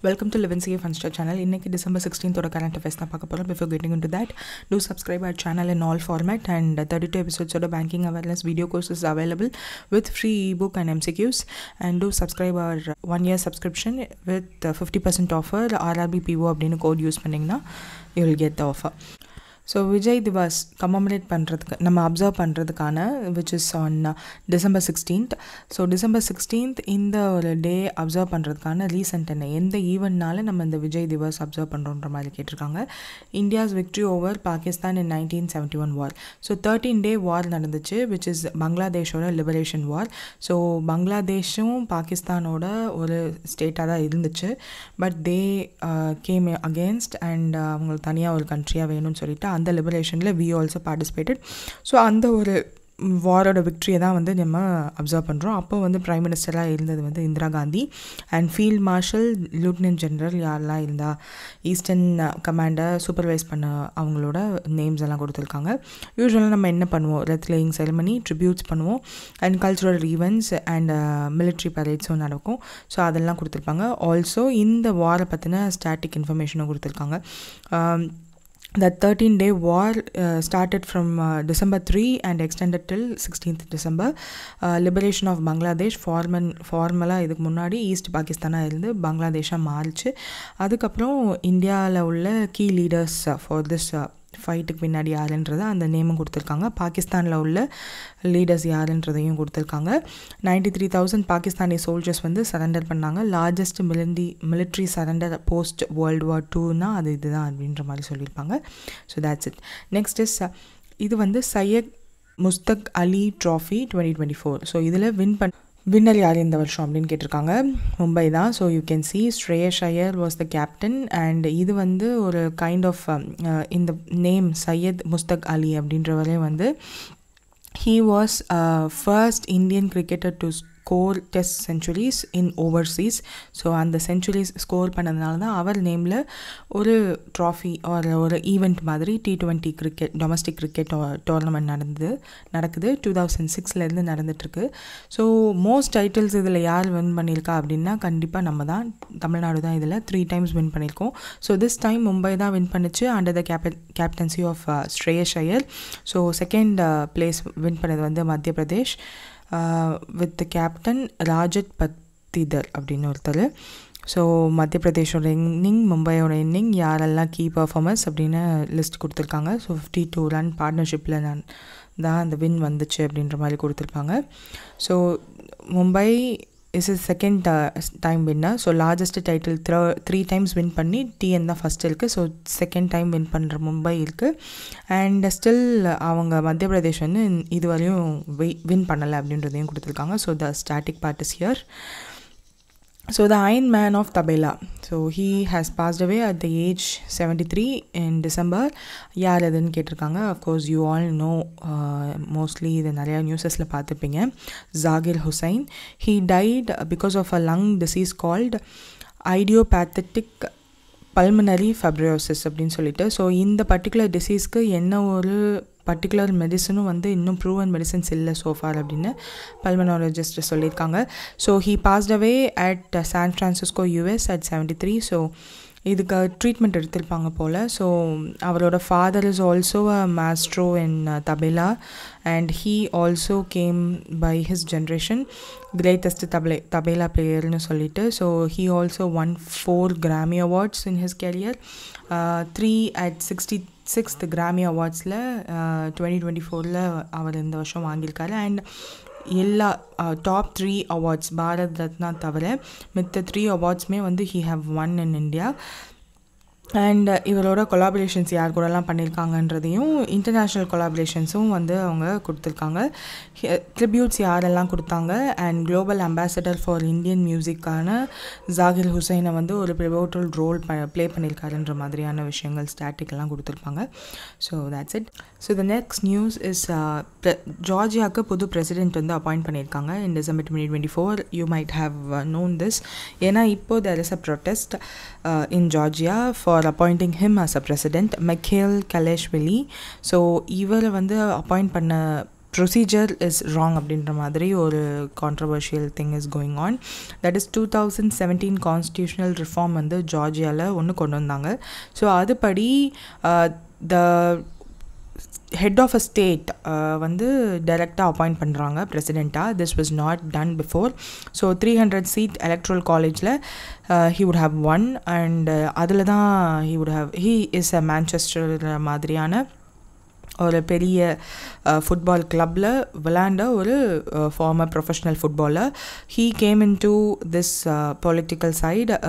Welcome to Living Safe Funster channel. இன்னைக்கு December 16th ஓட current affairs தான் பார்க்க போறோம். Before getting into that, do subscribe our channel in all format and 32 episodes of banking awareness video courses available with free ebook and MCQs, and do subscribe our 1-year subscription with 50% offer RRBPO அப்படினு code use பண்ணீங்கன்னா you will get the offer. So Vijay Diwas commemorate பண்ணுறதுக்கு நம்ம observe பண்ணுறதுக்கான which is on December 16th. So December 16th இந்த ஒரு டே observe பண்ணுறதுக்கான recent என்ன, எந்த ஈவெண்ட்னால நம்ம இந்த விஜய் திவாஸ் அப்சர்வ் பண்ணுறோன்ற மாதிரி கேட்டிருக்காங்க. India's victory over Pakistan in 1971 war. So 13-day war நடந்துச்சு, விச் இஸ் பங்களாதேஷோட லிபரேஷன் வார். ஸோ பங்களாதேஷும் பாகிஸ்தானோட ஒரு ஸ்டேட்டாக தான் இருந்துச்சு. But they came against and அவங்களுக்கு தனியாக ஒரு கண்ட்ரியாக வேணும்னு சொல்லிட்டு அந்த லிபரேஷனில் வி ஆல்சோ பார்ட்டிசிபேட்டட். ஸோ அந்த ஒரு வாரோட விக்ட்ரியை தான் வந்து நம்ம அப்சர்வ் பண்ணுறோம். அப்போ வந்து ப்ரைம் மினிஸ்டராக இருந்தது வந்து Indira Gandhi and field marshal lieutenant general யாரெல்லாம் இருந்தா ஈஸ்டர்ன் கமாண்டர் சூப்பர்வைஸ் பண்ண அவங்களோட நேம்ஸ் எல்லாம் கொடுத்துருக்காங்க. யூஸ்வலாக நம்ம என்ன பண்ணுவோம், ரெத் லேயிங் செரமனி, ட்ரிபியூட்ஸ் பண்ணுவோம் and cultural events and military பரேட்ஸும் நடக்கும். ஸோ அதெல்லாம் கொடுத்துருப்பாங்க. ஆல்சோ இந்த வாரை பற்றின ஸ்டாட்டிக் இன்ஃபர்மேஷனும் கொடுத்துருக்காங்க. The 13-day war started from December 3 and extended till 16th December. Liberation of Bangladesh ஃபார்மலாக இதுக்கு முன்னாடி ஈஸ்ட் பாகிஸ்தானாக இருந்து பங்களாதேஷாக மாறிச்சு. அதுக்கப்புறம் இந்தியாவில் உள்ள கீ லீடர்ஸ் ஃபார் திஸ் ஃபைட்டுக்கு பின்னாடி யாருன்றதை அந்த நேமும் கொடுத்துருக்காங்க. பாகிஸ்தானில் உள்ள லீடர்ஸ் யாருன்றதையும் கொடுத்துருக்காங்க. 93,000 பாகிஸ்தானி சோல்ஜர்ஸ் வந்து சரண்டர் பண்ணாங்க. Largest military surrender post world war 2னா அது இதுதான் அப்படின்ற மாதிரி சொல்லியிருப்பாங்க. So that's it. Next is இது வந்து சையத் முஸ்தக் அலி ட்ராஃபி 2024. ஸோ இதில் வின்னர் யார் இந்த வருஷம் அப்படின்னு கேட்டிருக்காங்க. மும்பை தான். So you can see Shreyas Iyer was the captain and இது வந்து ஒரு கைண்ட் ஆஃப் இந்த நேம் சையத் முஸ்தக் அலி அப்படின்றவரையும் வந்து he was first Indian cricketer to score test centuries in overseas. So அந்த சென்ச்சுரிஸ் ஸ்கோர் பண்ணதுனால தான் அவர் நேமில் ஒரு ட்ராஃபி ஒரு ஈவெண்ட் மாதிரி T20 cricket domestic cricket tournament நடக்குது 2006 நடந்துகிட்ருக்கு. ஸோ மோஸ்ட் டைட்டில்ஸ் இதில் யார் வின் பண்ணியிருக்கா அப்படின்னா கண்டிப்பாக நம்ம தான், தமிழ்நாடு தான் இதில் 3 times வின் பண்ணியிருக்கோம். ஸோ திஸ் டைம் மும்பை தான் வின் பண்ணிச்சு under the captaincy of Shreyas Iyer. So second place win பண்ணது வந்து மத்திய பிரதேஷ் வித் கேப்டன் ராஜத் பத்திதர் அப்படின்னு ஒருத்தர். ஸோ மத்திய பிரதேஷோட இன்னிங், மும்பையோட இன்னிங், யாரெல்லாம் கீ பர்ஃபார்மர்ஸ் அப்படின்னு லிஸ்ட் கொடுத்துருக்காங்க. ஸோ 52 ரன் பார்ட்னர்ஷிப்பில் தான் அந்த வின் வந்துச்சு அப்படின்ற மாதிரி கொடுத்துருப்பாங்க. So Mumbai is is second time winner. So largest title 3 times win பண்ணி டிஎன் தான் ஃபஸ்ட் இருக்குது. ஸோ செகண்ட் டைம் வின் பண்ணுற மும்பை இருக்குது. அண்ட் ஸ்டில் அவங்க மத்திய பிரதேஷ் வந்து இதுவரையும் வின் பண்ணலை அப்படின்றதையும் கொடுத்துருக்காங்க. So the static part is here. So the Iron Man of Tabela. So he has passed away at the age 73 in December. யார் எதுன்னு கேட்டிருக்காங்க. Of course you all know, mostly இது நிறையா நியூஸஸில் பார்த்துப்பீங்க. Zakir Hussain. He died because of a lung disease called idiopathic pulmonary fibrosis அப்படின்னு சொல்லிட்டு. So இந்த particular டிசீஸ்க்கு என்ன ஒரு பர்டிகுலர் மெடிசனும் வந்து இன்னும் ப்ரூவன் மெடிசன்ஸ் இல்லை சோஃபார் அப்படின்னு பல்மனாலஜிஸ்ட் சொல்லியிருக்காங்க. So he passed away at San Francisco US at 73. So இதுக்கு ட்ரீட்மெண்ட் எடுத்திருப்பாங்க போல். ஸோ அவரோட father is also a maestro in tabla and he also came by his generation greatest tabla பிளேயர்னு சொல்லிட்டு. So he also won 4 Grammy Awards in his career, 3 at 66th Grammy Awardsல 2024 அவர் இந்த வருஷம் வாங்கியிருக்காரு. And எல்லா டாப் 3 awards பாரத் ரத்னா தவிர மித்த 3 awardsமே வந்து he have won in India. And இவரோட கொலாபரேஷன்ஸ் யார் கூடலாம் பண்ணியிருக்காங்கன்றதையும் இன்டர்நேஷ்னல் கொலாபரேஷன்ஸும் வந்து அவங்க கொடுத்துருக்காங்க. ட்ரிபியூட்ஸ் யாரெல்லாம் கொடுத்தாங்க and global ambassador for Indian மியூசிக்கான ஜாகிர் ஹுசைனை வந்து ஒரு பிவோட்டல் ரோல் ப்ளே பண்ணியிருக்காருன்ற மாதிரியான விஷயங்கள் ஸ்டாட்டிக்கெல்லாம் கொடுத்துருப்பாங்க. So that's it. So the next news is ஜார்ஜியாவுக்கு புது பிரசிடென்ட் வந்து அப்பாயிண்ட் பண்ணியிருக்காங்க in December 2024. You might have known this. ஏன்னா இப்போ there is a protest in Georgia for appointing him as a president, Mikhail Kalashvili. So இவரை வந்து appoint பண்ண procedure is wrong அப்படின்ற மாதிரி ஒரு controversial thing is going on. That is 2017 constitutional reform வந்து ஜார்ஜியாவில் ஒன்று கொண்டு வந்தாங்க. ஸோ அதுபடி the head of a state வந்து டைரெக்டாக அப்பாயிண்ட் பண்ணுறாங்க பிரசிடெண்ட்டாக. This was not done before. So 300 seat electoral collegeல he would have won and அதில் தான் he is a Manchester மாதிரியான ஒரு பெரிய ஃபுட்பால் கிளப்பில் விளையாண்ட ஒரு former professional footballer. He came into this political side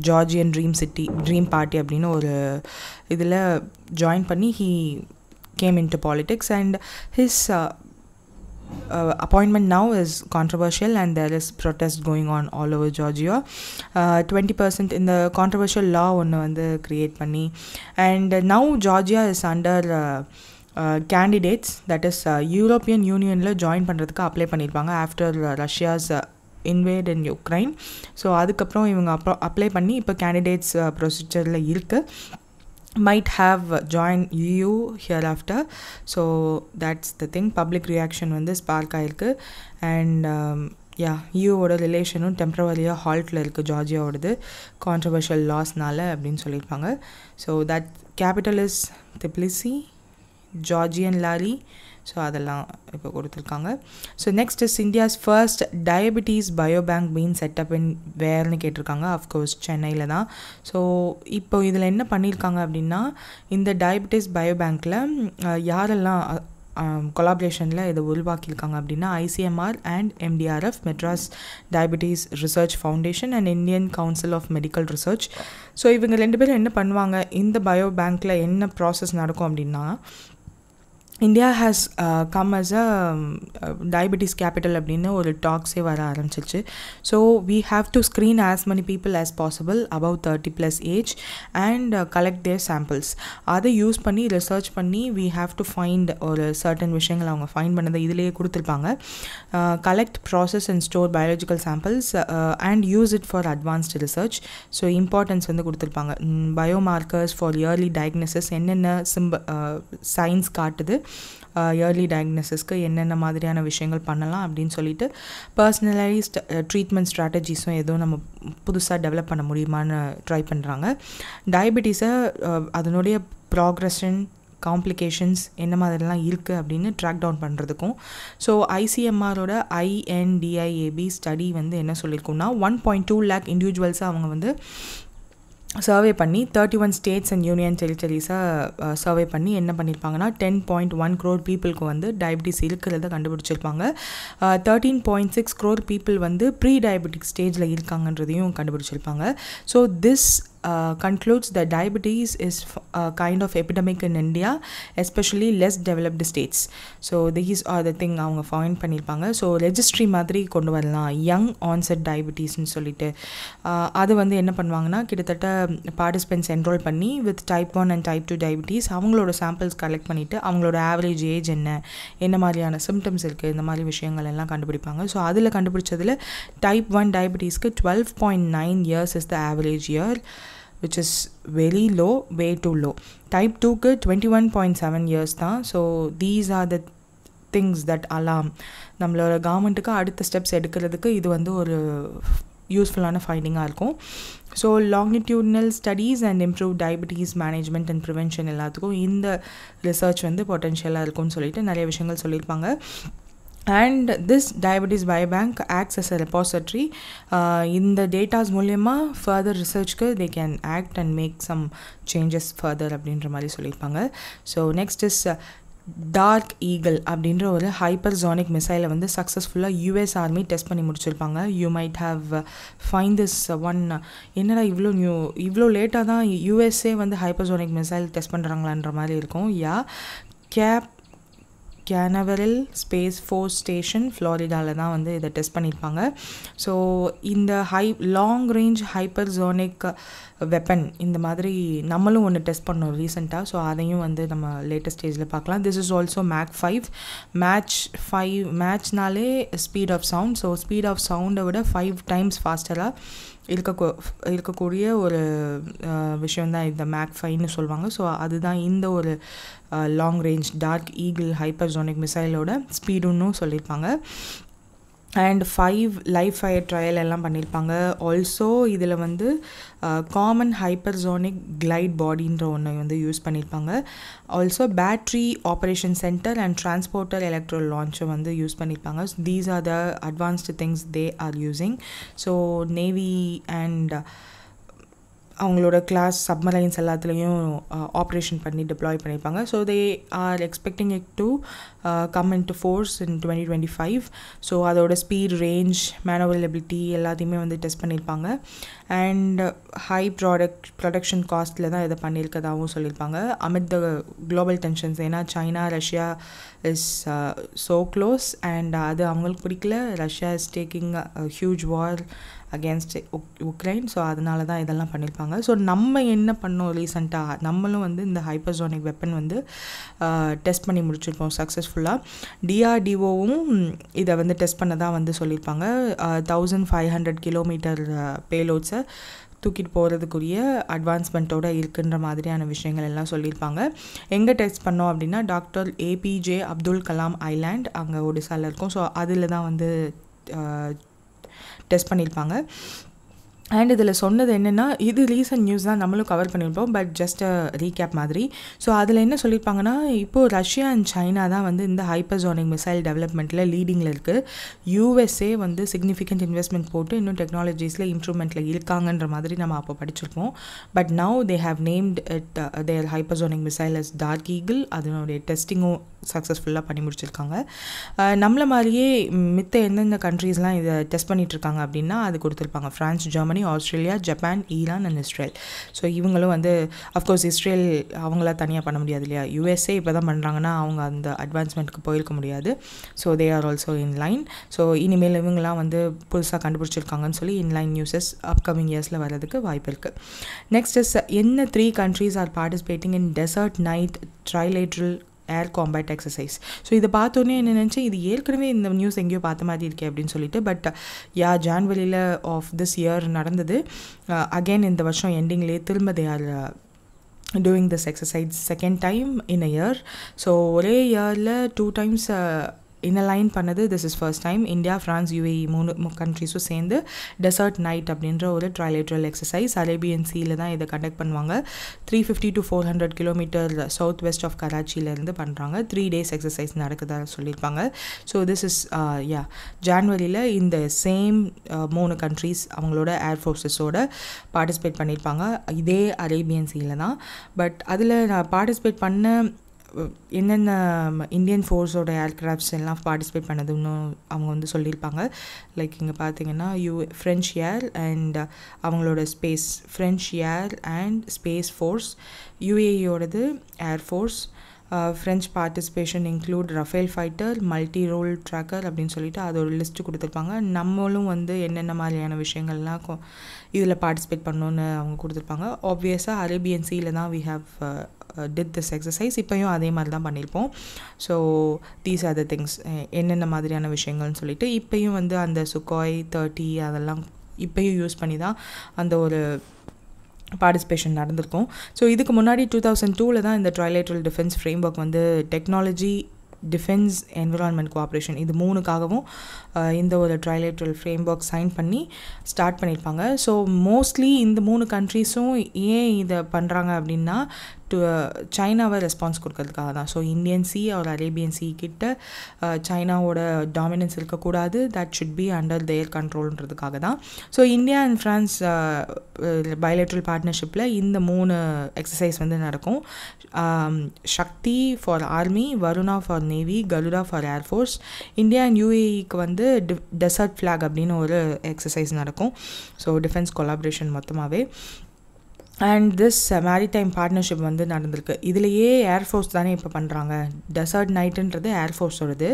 Georgian Dream party அப்படின்னு ஒரு இதில் ஜாயின் பண்ணி he came into politics and his appointment now is controversial and there is protest going on all over Georgia. 20% in the controversial law ஒன்று வந்து create பண்ணி and now Georgia is under candidates that is European Unionல join பண்ணுறதுக்கு apply பண்ணியிருப்பாங்க after Russia's invade in Ukraine. So அதுக்கப்புறம் இவங்க apply பண்ணி இப்போ candidates ப்ரொசீஜரில் இருக்குது. might have joined EU hereafter. So that's the thing. Public reaction வந்து spark ஆயிருக்கு and EUவோட ரிலேஷனும் டெம்பரவரியாக ஹால்ட்டில் இருக்குது ஜார்ஜியாவோடது கான்ட்ரவர்ஷியல் லாஸ்னால அப்படின்னு சொல்லியிருப்பாங்க. So that capital is Tbilisi, Georgian lari. So அதெல்லாம் இப்போ கொடுத்துருக்காங்க. So next is India's first diabetes biobank been setup in வேர்னு கேட்டிருக்காங்க. அஃப்கோர்ஸ் சென்னையில் தான். ஸோ இப்போ இதில் என்ன பண்ணியிருக்காங்க அப்படின்னா இந்த டயபிட்டிஸ் பயோபேங்க்கில் யாரெல்லாம் கொலாபரேஷனில் இதை உருவாக்கியிருக்காங்க அப்படின்னா ICMR and MDRF Madras Diabetes Research Foundation and Indian Council of Medical Research. So இவங்க 2 பேரும் என்ன பண்ணுவாங்க, இந்த பயோ பேங்க்கில் என்ன ப்ராசஸ் நடக்கும் அப்படின்னா India has come as a diabetes capital அப்படின்னு ஒரு டாக்ஸே வர ஆரம்பிச்சிச்சு. So we have to screen as many people as possible above 30+ age and collect their samples. அதை யூஸ் பண்ணி ரிசர்ச் பண்ணி we have to find ஒரு certain விஷயங்கள் அவங்க ஃபைண்ட் பண்ணதை இதிலேயே கொடுத்துருப்பாங்க. collect, process and store biological samples and use it for advanced research. So importance வந்து கொடுத்துருப்பாங்க. பயோமார்க்கர்ஸ் ஃபார் இயர்லி டயக்னோசிஸ் என்னென்ன சைன்ஸ் காட்டுது, இயர்லி டயக்னோசிஸ்க்கு என்னென்ன மாதிரியான விஷயங்கள் பண்ணலாம் அப்படின்னு சொல்லிட்டு பர்சனலைஸ்ட் ட்ரீட்மெண்ட் ஸ்ட்ராட்டஜிஸும் எதுவும் நம்ம புதுசாக டெவலப் பண்ண முடியுமான்னு ட்ரை பண்ணுறாங்க. டயபெட்டிஸை அதனுடைய ப்ராக்ரஷன் காம்ப்ளிகேஷன்ஸ் என்ன மாதிரிலாம் இருக்குது அப்படின்னு ட்ராக் டவுன் பண்ணுறதுக்கும். ஸோ ICMRோட INDIAB ஸ்டடி வந்து என்ன சொல்லியிருக்கோம்னா 1.2 lakh இண்டிவிஜுவல்ஸை அவங்க வந்து சர்வே பண்ணி 31 ஸ்டேட்ஸ் அண்ட் யூனியன் டெரிட்டரிஸை சர்வே பண்ணி என்ன பண்ணியிருப்பாங்கன்னா 10.1 crore பீப்புளுக்கு வந்து டயபிட்டிஸ் இருக்கிறத கண்டுபிடிச்சிருப்பாங்க. 13.6 crore பீப்புள் வந்து ப்ரீ டயபெட்டிக் ஸ்டேஜில் இருக்காங்கன்றதையும் கண்டுபிடிச்சிருப்பாங்க. So this concludes that diabetes is a kind of epidemic in India, especially less developed states. So these are the thing அவங்க ஃபைண்ட் பண்ணியிருப்பாங்க. ஸோ ரெஜிஸ்ட்ரி மாதிரி கொண்டு வரலாம் யங் ஆன்செட் டயபிட்டிஸ்ன்னு சொல்லிட்டு. அது வந்து என்ன பண்ணுவாங்கன்னா கிட்டத்தட்ட பார்ட்டிசிபென்ட்ஸ் என்ரோல் பண்ணி with type 1 and type 2 diabetes அவங்களோட சாம்பிள்ஸ் கலெக்ட் பண்ணிவிட்டு அவங்களோட ஆவரேஜ் ஏஜ் என்ன மாதிரியான சிம்டம்ஸ் இருக்குது, இந்த மாதிரி விஷயங்கள் எல்லாம் கண்டுபிடிப்பாங்க. ஸோ அதில் கண்டுபிடிச்சதில் type 1 டயபிட்டிஸ்க்கு 12.9 years is the average year, which is very low, way too low. Type 2க்கு 21.7 years தான். So these are the things that alarm. நம்மளோட கவர்மெண்ட்டுக்கு அடுத்த ஸ்டெப்ஸ் எடுக்கிறதுக்கு இது வந்து ஒரு யூஸ்ஃபுல்லான ஃபைண்டிங்காக இருக்கும். So longitudinal studies and improve diabetes management and prevention எல்லாத்துக்கும் இந்த ரிசர்ச் வந்து பொட்டென்ஷியலாக இருக்கும்னு சொல்லிட்டு நிறைய விஷயங்கள் சொல்லியிருப்பாங்க. And this diabetes biobank acts as a repository. In the data மூலமா further researchக்கு they can act and make some changes further அப்படின்ற மாதிரி சொல்லியிருப்பாங்க. So next is Dark eagle அப்படின்ற ஒரு ஹைப்பர்சோனிக் மிசைலை வந்து சக்ஸஸ்ஃபுல்லாக US ஆர்மி டெஸ்ட் பண்ணி முடிச்சிருப்பாங்க. You might have find this one, என்னடா இவ்வளோ லேட்டாக தான் USA வந்து ஹைப்பர்சோனிக் மிசைல் டெஸ்ட் பண்ணுறாங்களான்ற மாதிரி இருக்கும். கேனவரல் ஸ்பேஸ் ஃபோர்ஸ் ஸ்டேஷன் ஃப்ளோரிடாவில் தான் வந்து இதை டெஸ்ட் பண்ணியிருப்பாங்க. ஸோ இந்த லாங் ரேஞ்ச் ஹைப்பர்சோனிக் வெப்பன் இந்த மாதிரி நம்மளும் ஒன்று டெஸ்ட் பண்ணோம் ரீசெண்டாக. ஸோ அதையும் வந்து நம்ம லேட்டஸ்ட் ஸ்டேஜில் பார்க்கலாம். This is also Mach 5. மேட்ச்னாலே speed of sound. So speed of சவுண்டை விட 5 times ஃபாஸ்டராக இருக்கக்கூடிய ஒரு விஷயந்தான் இந்த Mach 5ன்னு சொல்லுவாங்க. ஸோ அதுதான் இந்த ஒரு long range dark eagle hyper hypersonic மிசைலோட ஸ்பீடுன்னு சொல்லியிருப்பாங்க. அண்ட் 5 லைவ் ஃபயர் ட்ரையல் எல்லாம் பண்ணியிருப்பாங்க. ஆல்சோ இதில் வந்து காமன் ஹைப்பர்சோனிக் கிளைட் பாடின்ற ஒன்று வந்து யூஸ் பண்ணியிருப்பாங்க. Also battery operation centre and transporter electro லான்ச்சை வந்து யூஸ் பண்ணியிருப்பாங்க. These are the advanced things they are using. So navy and அவங்களோட கிளாஸ் சப்மரைன்ஸ் எல்லாத்துலேயும் ஆப்ரேஷன் பண்ணி டிப்ளாய் பண்ணியிருப்பாங்க. So they are expecting it to come in to force in 2025. So அதோட speed, range, manoeuvrability எல்லாத்தையுமே வந்து test பண்ணியிருப்பாங்க. And high production காஸ்ட்டில் தான் இதை பண்ணியிருக்கதாகவும் சொல்லியிருப்பாங்க. Amid the global tensions. ஏன்னா China, Russia is so close and அது அவங்களுக்கு பிடிக்கல. Russia is taking huge war against Ukraine. So அதனால தான் இதெல்லாம் பண்ணியிருப்பாங்க. ஸோ நம்ம என்ன பண்ணோம் ரீசெண்டாக, நம்மளும் வந்து இந்த ஹைப்பர்சோனிக் வெப்பன் வந்து டெஸ்ட் பண்ணி முடிச்சிருப்போம் சக்ஸஸ்ஃபுல்லாக. டிஆர்டிஓவும் இதை வந்து டெஸ்ட் பண்ண தான் வந்து சொல்லியிருப்பாங்க. 1500 கிலோமீட்டர் பேலோட்ஸை தூக்கிட்டு போகிறதுக்குரிய அட்வான்ஸ்மெண்ட்டோடு இருக்குன்ற மாதிரியான விஷயங்கள் எல்லாம் சொல்லியிருப்பாங்க. எங்கே டெஸ்ட் பண்ணோம் அப்படின்னா doctor APJ Abdul Kalam island, அங்கே ஒடிசாவில் இருக்கும். ஸோ அதில் தான் வந்து டெஸ்ட் பண்ணியிருப்பாங்க. அண்ட் இதில் சொன்னது என்னென்னா, இது ரீசன்ட் நியூஸ் தான், நம்மளும் கவர் பண்ணியிருப்போம், பட் ஜஸ்ட் ரீகேப் மாதிரி. ஸோ அதில் என்ன சொல்லியிருப்பாங்கன்னா, இப்போது ரஷ்யா அண்ட் சைனா தான் வந்து இந்த ஹைப்பர்சோனிக் மிசைல் டெவலப்மெண்ட்டில் லீடிங்கில் இருக்குது. யூஎஸ்ஏ வந்து சிக்னிஃபிகண்ட் இன்வெஸ்ட்மெண்ட் போட்டு இன்னும் டெக்னாலஜிஸில் இம்ப்ரூவ்மெண்ட்டில் இருக்காங்கன்ற மாதிரி நம்ம அப்போ படிச்சிருப்போம். But now they have named it their hypersonic missile as Dark Eagle. அதனுடைய டெஸ்டிங்கும் சக்ஸஸ்ஃபுல்லாக பண்ணி முடிச்சிருக்காங்க. நம்மள மாதிரியே மித்த எந்தெந்த கண்ட்ரீஸ்லாம் இதை டெஸ்ட் பண்ணிகிட்ருக்காங்க அப்படின்னா அது கொடுத்துருப்பாங்க. France, Germany, Australia, Japan, Iran and Israel. So இவங்களும் வந்து அஃப்கோர்ஸ் இஸ்ரேல் அவங்கள தனியாக பண்ண முடியாது இல்லையா. யூஎஸ்ஏ இப்போ தான் பண்ணுறாங்கன்னா அவங்க அந்த அட்வான்ஸ்மெண்ட்டுக்கு போயிருக்க முடியாது. So they are also inline. So இனிமேல் இவங்களாம் வந்து புதுசாக கண்டுபிடிச்சிருக்காங்கன்னு சொல்லி இன்லைன் நியூஸஸ் அப்கமிங் இயர்ஸில் வர்றதுக்கு வாய்ப்பு இருக்குது. நெக்ஸ்ட் இஸ் என்ன 3 countries ஆர் பார்ட்டிசிபேட்டிங் இன் டெசர்ட் நைட் ட்ரைலேட்ரல் ஏர் காம்பேட் எக்ஸசைஸ். ஸோ இதை பார்த்தோன்னே என்ன நினச்சேன், இது ஏற்கனவே இந்த நியூஸ் எங்கேயோ பார்த்த மாதிரி இருக்கே அப்படின்னு சொல்லிட்டு. பட் ஜான்வரியில் ஆஃப் திஸ் இயர் நடந்தது. அகெயின் இந்த வருஷம் எண்டிங்லேயே திரும்ப தே are doing this exercise second time in a year. So ஒரே இயரில் 2 times இன்லைன் பண்ணது this is first time. India, France, UAE 3 கண்ட்ரிஸும் சேர்ந்து டெசர்ட் நைட் அப்படின்ற ஒரு ட்ரைலேட்ரல் எக்ஸசைஸ் அரேபியன் சீல தான் இதை கண்டக்ட் பண்ணுவாங்க. 350 to 400 kilometre south west of கராச்சியிலேருந்து பண்ணுறாங்க. 3 days எக்ஸசைஸ் நடக்குதா சொல்லியிருப்பாங்க. ஸோ திஸ் இஸ் ஜான்வரியில் இந்த சேம் 3 countries அவங்களோட ஏர்ஃபோர்ஸஸோட பார்ட்டிசிபேட் பண்ணியிருப்பாங்க. இதே அரேபியன் சீல தான். பட் அதில் நான் பார்ட்டிசிபேட் பண்ண என்னென்ன இந்தியன் ஃபோர்ஸோட ஏர்க்ராஃப்ட்ஸ் எல்லாம் பார்ட்டிசிபேட் பண்ணதுன்னு அவங்க வந்து சொல்லியிருப்பாங்க. லைக் இங்கே பார்த்தீங்கன்னா ஃப்ரெஞ்ச் ஏர் அண்ட் அவங்களோட space, French air and space force, யூஏஇயோடது air force. French participation include Rafale fighter, multi role tracker அப்படின்னு சொல்லிட்டு அது ஒரு லிஸ்ட்டு கொடுத்துருப்பாங்க. நம்மளும் வந்து என்னென்ன மாதிரியான விஷயங்கள்லாம் இதில் பார்ட்டிசிபேட் பண்ணணுன்னு அவங்க கொடுத்துருப்பாங்க. ஆப்வியஸாக அரேபியன் சீல தான் we have did this exercise. இப்போயும் அதே மாதிரி தான் பண்ணியிருப்போம். So these are the things, என்னென்ன மாதிரியான விஷயங்கள்னு சொல்லிட்டு இப்போயும் வந்து அந்த சுக்காய் 30 அதெல்லாம் இப்போயும் யூஸ் பண்ணி தான் அந்த ஒரு பார்ட்டிசிபேஷன் நடந்திருக்கும். ஸோ இதுக்கு முன்னாடி 2002 தான் இந்த ட்ரைலேட்ரல் டிஃபென்ஸ் ஃப்ரேம் ஒர்க் வந்து டெக்னாலஜி, டிஃபென்ஸ், என்விரான்மெண்ட் கோஆப்ரேஷன் இது 3க்காகவும் இந்த ஒரு ட்ரைலேட்ரல் ஃப்ரேம் ஒர்க் சைன் பண்ணி ஸ்டார்ட் பண்ணியிருப்பாங்க. ஸோ மோஸ்ட்லி இந்த 3 countries-உம் ஏன் இதை பண்ணுறாங்க அப்படின்னா சைனாவை ரெஸ்பான்ஸ் கொடுக்கறதுக்காக தான். ஸோ இந்தியன் சி ஒரு அரேபியன் சி கிட்ட சைனாவோட டாமினன்ஸ் இருக்கக்கூடாது, that should be under their கண்ட்ரோல்ன்றதுக்காக தான். So India and France bilateral பார்ட்னர்ஷிப்பில் இந்த 3 எக்ஸசைஸ் வந்து நடக்கும். Shakti for army, Varuna for navy, Garuda for air force. India and யூஏஇக்கு வந்து டெசர்ட் ஃப்ளாக் அப்படின்னு ஒரு எக்ஸசைஸ் நடக்கும். ஸோ டிஃபென்ஸ் கொலாபரேஷன் மொத்தமாகவே. அண்ட் திஸ் மேரிடைம் பார்ட்னர்ஷிப் வந்து நடந்திருக்கு. இதுலேயே ஏர்ஃபோர்ஸ் தானே இப்போ பண்ணுறாங்க. டெசர்ட் நைட்டுன்றது ஏர்ஃபோர்ஸோடது.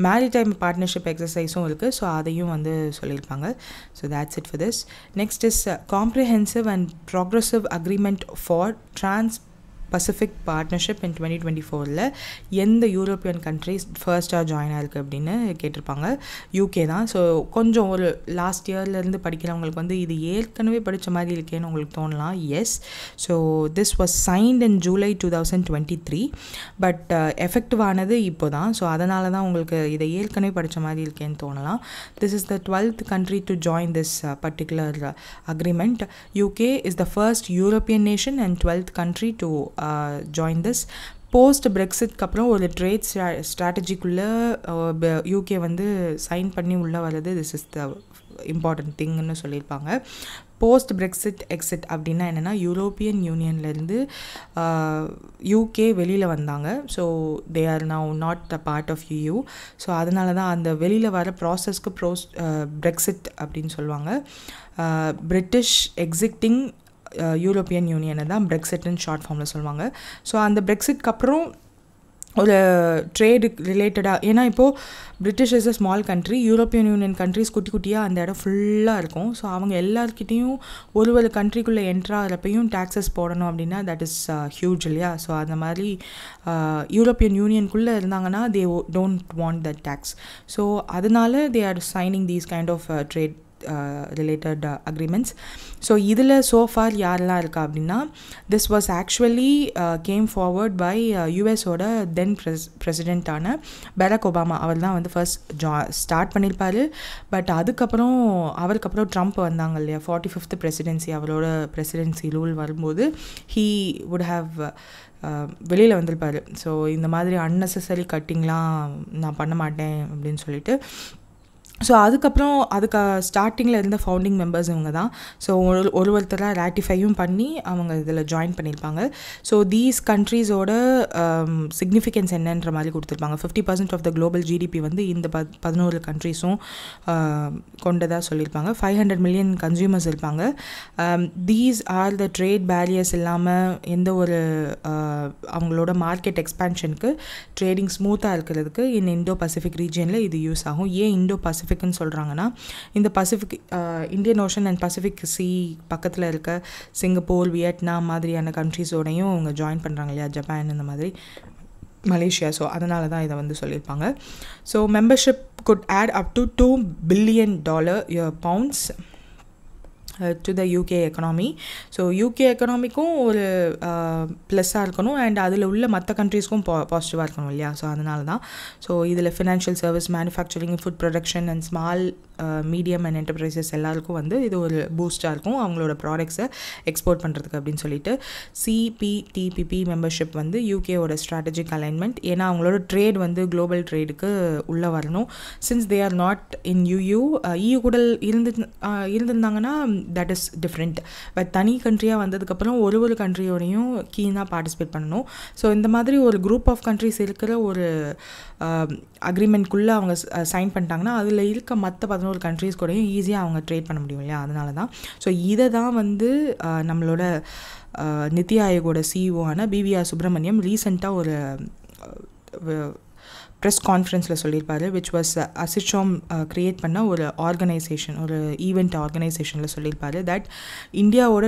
மேரிடைம் பார்ட்னர்ஷிப் எக்ஸசைஸும் இருக்குது. ஸோ அதையும் வந்து சொல்லியிருப்பாங்க. So that's it for this. Next is comprehensive and progressive agreement for Pacific partnership in 2024ல் எந்த யூரோப்பியன் கண்ட்ரிஸ் ஃபர்ஸ்ட்டாக ஜாயின் ஆயிருக்கு அப்படின்னு கேட்டிருப்பாங்க. யூகே தான். ஸோ கொஞ்சம் ஒரு லாஸ்ட் இயர்லேருந்து படிக்கிறவங்களுக்கு வந்து இது ஏற்கனவே படித்த மாதிரி இருக்கேன்னு உங்களுக்கு தோணலாம். Yes. So this was signed in July 2023, but effective ஆனது இப்போ தான். ஸோ அதனால தான் உங்களுக்கு இதை ஏற்கனவே படித்த மாதிரி இருக்கேன்னு தோணலாம். This is the 12th country to join this particular agreement. UK is the first European nation and 12th country to join this. Post பிரெக்சிட்க்கு அப்புறம் ஒரு ட்ரேட் ஸ்ட்ராட்டஜிக்குள்ளே யூகே வந்து சைன் பண்ணி உள்ளே வர்றது திஸ் இஸ் த இம்பார்ட்டன்ட் திங்னு சொல்லியிருப்பாங்க. போஸ்ட் பிரெக்சிட் எக்ஸிட் அப்படின்னா என்னென்னா யூரோப்பியன் யூனியன்லேருந்து யூகே வெளியில் வந்தாங்க. So they are now not a part of EU. So அதனால தான் அந்த வெளியில் வர ப்ராசஸ்க்கு பிரெக்சிட் அப்படின்னு சொல்லுவாங்க. பிரிட்டிஷ் எக்ஸிட்டிங் யூரோப்பியன் யூனியனை தான் பிரெக்சிட்னு ஷார்ட் ஃபார்மில் சொல்லுவாங்க. ஸோ அந்த பிரெக்சிட்க்கு அப்புறம் ஒரு ட்ரேடு ரிலேட்டடாக, ஏன்னா இப்போது British is a small country, European union countries குட்டி குட்டியாக அந்த இடம் ஃபுல்லாக இருக்கும். ஸோ அவங்க எல்லாருக்கிட்டேயும் ஒரு கண்ட்ரிக்குள்ளே என்ட்ராகிறப்பையும் டேக்ஸஸ் போடணும் அப்படின்னா தட் இஸ் ஹியூஜ் இல்லையா. ஸோ அந்த மாதிரி யூரோப்பியன் யூனியனுக்குள்ளே இருந்தாங்கன்னா they don't want that tax. So அதனால they are signing these kind of trade related agreements. So இதில் சோஃபார் யாரெல்லாம் இருக்கா அப்படின்னா this was actually came forward by யூஎஸோட தென் பிரசிடெண்ட்டான பராக் ஒபாமா. அவர் தான் வந்து ஃபர்ஸ்ட் ஸ்டார்ட் பண்ணியிருப்பார். பட் அவருக்கப்புறம் ட்ரம்ப் வந்தாங்க இல்லையா, 45th presidency, அவரோட presidency ரூல் வரும்போது he would have வெளியில் வந்திருப்பார். ஸோ இந்த மாதிரி அன்னெசரி கட்டிங்லாம் நான் பண்ண மாட்டேன் அப்படின்னு சொல்லிட்டு. ஸோ அதுக்கு ஸ்டார்டிங்கில் இருந்த ஃபவுண்டிங் மெம்பர்ஸ் இவங்க தான். ஸோ ஒருத்தராக ரேட்டிஃபையும் பண்ணி அவங்க இதில் ஜாயின் பண்ணியிருப்பாங்க. ஸோ தீஸ் கண்ட்ரீஸோட சிக்னிஃபிகன்ஸ் என்னன்ற மாதிரி கொடுத்துருப்பாங்க. 50% ஆஃப் த குளோபல் ஜிடிபி வந்து இந்த 11 கண்ட்ரீஸும் கொண்டதாக சொல்லியிருப்பாங்க. 500 million கன்சியூமர்ஸ் இருப்பாங்க. These are the trade barriers இல்லாமல் எந்த ஒரு அவங்களோட மார்க்கெட் எக்ஸ்பேன்ஷனுக்கு ட்ரேடிங் ஸ்மூத்தாக இருக்கிறதுக்கு இந்தோ பசிபிக் ரீஜியனில் இது யூஸ் ஆகும். ஏன் இந்தோ பசிபிக்னு சொல்கிறாங்கன்னா இந்த Pacific Indian ocean and Pacific C பக்கத்தில் இருக்க சிங்கப்பூர், வியட்நாம் மாதிரியான கண்ட்ரீஸோடையும் அவங்க ஜாயின் பண்ணுறாங்க இல்லையா, ஜப்பான் இந்த மாதிரி, மலேசியா. ஸோ அதனால தான் இதை வந்து சொல்லியிருப்பாங்க. So membership could add up to $2 billion to the UK economy. So UK எக்கனாமிக்கும் ஒரு ப்ளஸ்ஸாக இருக்கணும் அண்ட் அதில் உள்ள மற்ற கண்ட்ரீஸ்க்கும் பாசிட்டிவாக இருக்கணும் இல்லையா. ஸோ அதனால தான். ஸோ இதில் financial service, manufacturing, food production and small medium and enterprises எல்லாருக்கும் வந்து இது ஒரு பூஸ்டாக இருக்கும் அவங்களோட ப்ராடக்ட்ஸை எக்ஸ்போர்ட் பண்ணுறதுக்கு அப்படின்னு சொல்லிட்டு. CPTPP மெம்பர்ஷிப் வந்து யூகேவோட ஸ்ட்ராட்டஜிக் அலைன்மெண்ட். ஏன்னா அவங்களோட ட்ரேட் வந்து குளோபல் ட்ரேடுக்கு உள்ளே வரணும். Since they are not in EU கூட இருந்திருந்தாங்கன்னா தட் இஸ் டிஃப்ரெண்ட். பட் தனி கண்ட்ரியாக வந்ததுக்கப்புறம் ஒரு கண்ட்ரியோடையும் கீனாக பார்ட்டிசிபேட் பண்ணணும். ஸோ இந்த மாதிரி ஒரு குரூப் ஆஃப் கண்ட்ரிஸ் இருக்கிற ஒரு அக்ரிமெண்ட்குள்ளே அவங்க சைன் பண்ணிட்டாங்கன்னா அதில் இருக்க மற்ற 11 கண்ட்ரிஸ் கூடயும் ஈஸியாக அவங்க ட்ரேட் பண்ண முடியும் இல்லையா. அதனால தான். ஸோ இதை தான் வந்து நம்மளோட நித்தி ஆயோகோட CEO BVR சுப்ரமணியம் ரீசெண்டாக ஒரு ப்ரெஸ் கான்ஃபரன்ஸில் சொல்லியிருப்பார். விச் வாஸ் அசிச்சோம் க்ரியேட் பண்ண ஒரு ஆர்கனைசேஷன், ஒரு ஈவெண்ட் ஆர்கனைசேஷனில் சொல்லியிருப்பார் தட் இந்தியாவோட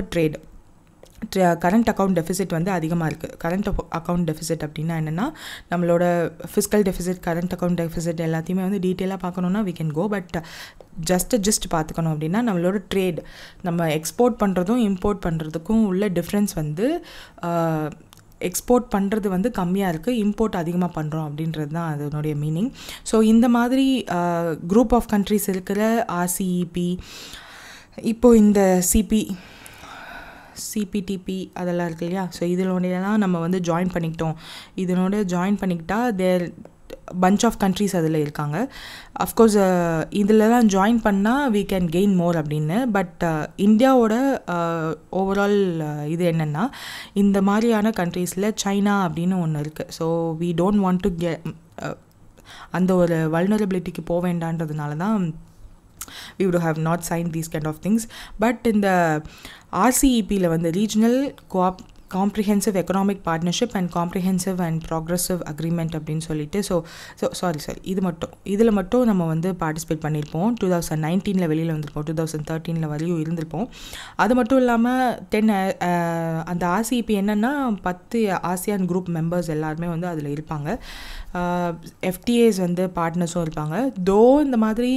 கரண்ட் அக்கௌண்ட் டெஃபிசிட் வந்து அதிகமாக இருக்குது. கரண்ட் அக்கௌண்ட் டெஃபிசிட் அப்படின்னா என்னென்னா நம்மளோட fiscal deficit, current account deficit எல்லாத்தையுமே வந்து டீட்டெயிலாக பார்க்கணுன்னா we can go. But just பார்த்துக்கணும் அப்படின்னா நம்மளோட ட்ரேட், நம்ம எக்ஸ்போர்ட் பண்ணுறதும் இம்போர்ட் பண்ணுறதுக்கும் உள்ள டிஃப்ரென்ஸ் வந்து எக்ஸ்போர்ட் பண்ணுறது வந்து கம்மியாக இருக்குது, இம்போர்ட் அதிகமாக பண்ணுறோம் அப்படின்றது தான் அதனுடைய மீனிங். ஸோ இந்த மாதிரி குரூப் ஆஃப் கண்ட்ரிஸ் இருக்கிற RCEP, இப்போது இந்த CPTP அதெல்லாம் இருக்கு இல்லையா. ஸோ இதனோடையெல்லாம் நம்ம வந்து ஜாயின் பண்ணிக்கிட்டால் தேர் bunch ஆஃப் கண்ட்ரிஸ் அதில் இருக்காங்க. அஃப்கோர்ஸ் இதிலலாம் ஜாயின் பண்ணால் we can gain more அப்படின்னு. பட் இந்தியாவோட ஓவரால் இது என்னென்னா இந்த மாதிரியான கண்ட்ரீஸில் சைனா அப்படின்னு ஒன்று இருக்குது. So we don't want to அந்த ஒரு வல்னரபிலிட்டிக்கு போக வேண்டான்றதுனால தான் we would have not signed these kind of things. But இந்த RCEPயில் வந்து regional comprehensive economic partnership and comprehensive and progressive agreement அப்படின்னு சொல்லிட்டு சாரி இதில் மட்டும் நம்ம வந்து பார்ட்டிசிபேட் பண்ணியிருப்போம். 2019 வெளியில் வந்திருப்போம், 2013 வரையும் இருந்திருப்போம். அது மட்டும் இல்லாமல் அந்த RCEP என்னென்னா 10 ஆசியான் குரூப் மெம்பர்ஸ் எல்லாருமே வந்து அதில் இருப்பாங்க. FTAs வந்து பார்ட்னர்ஸும் இருப்பாங்க. இந்த மாதிரி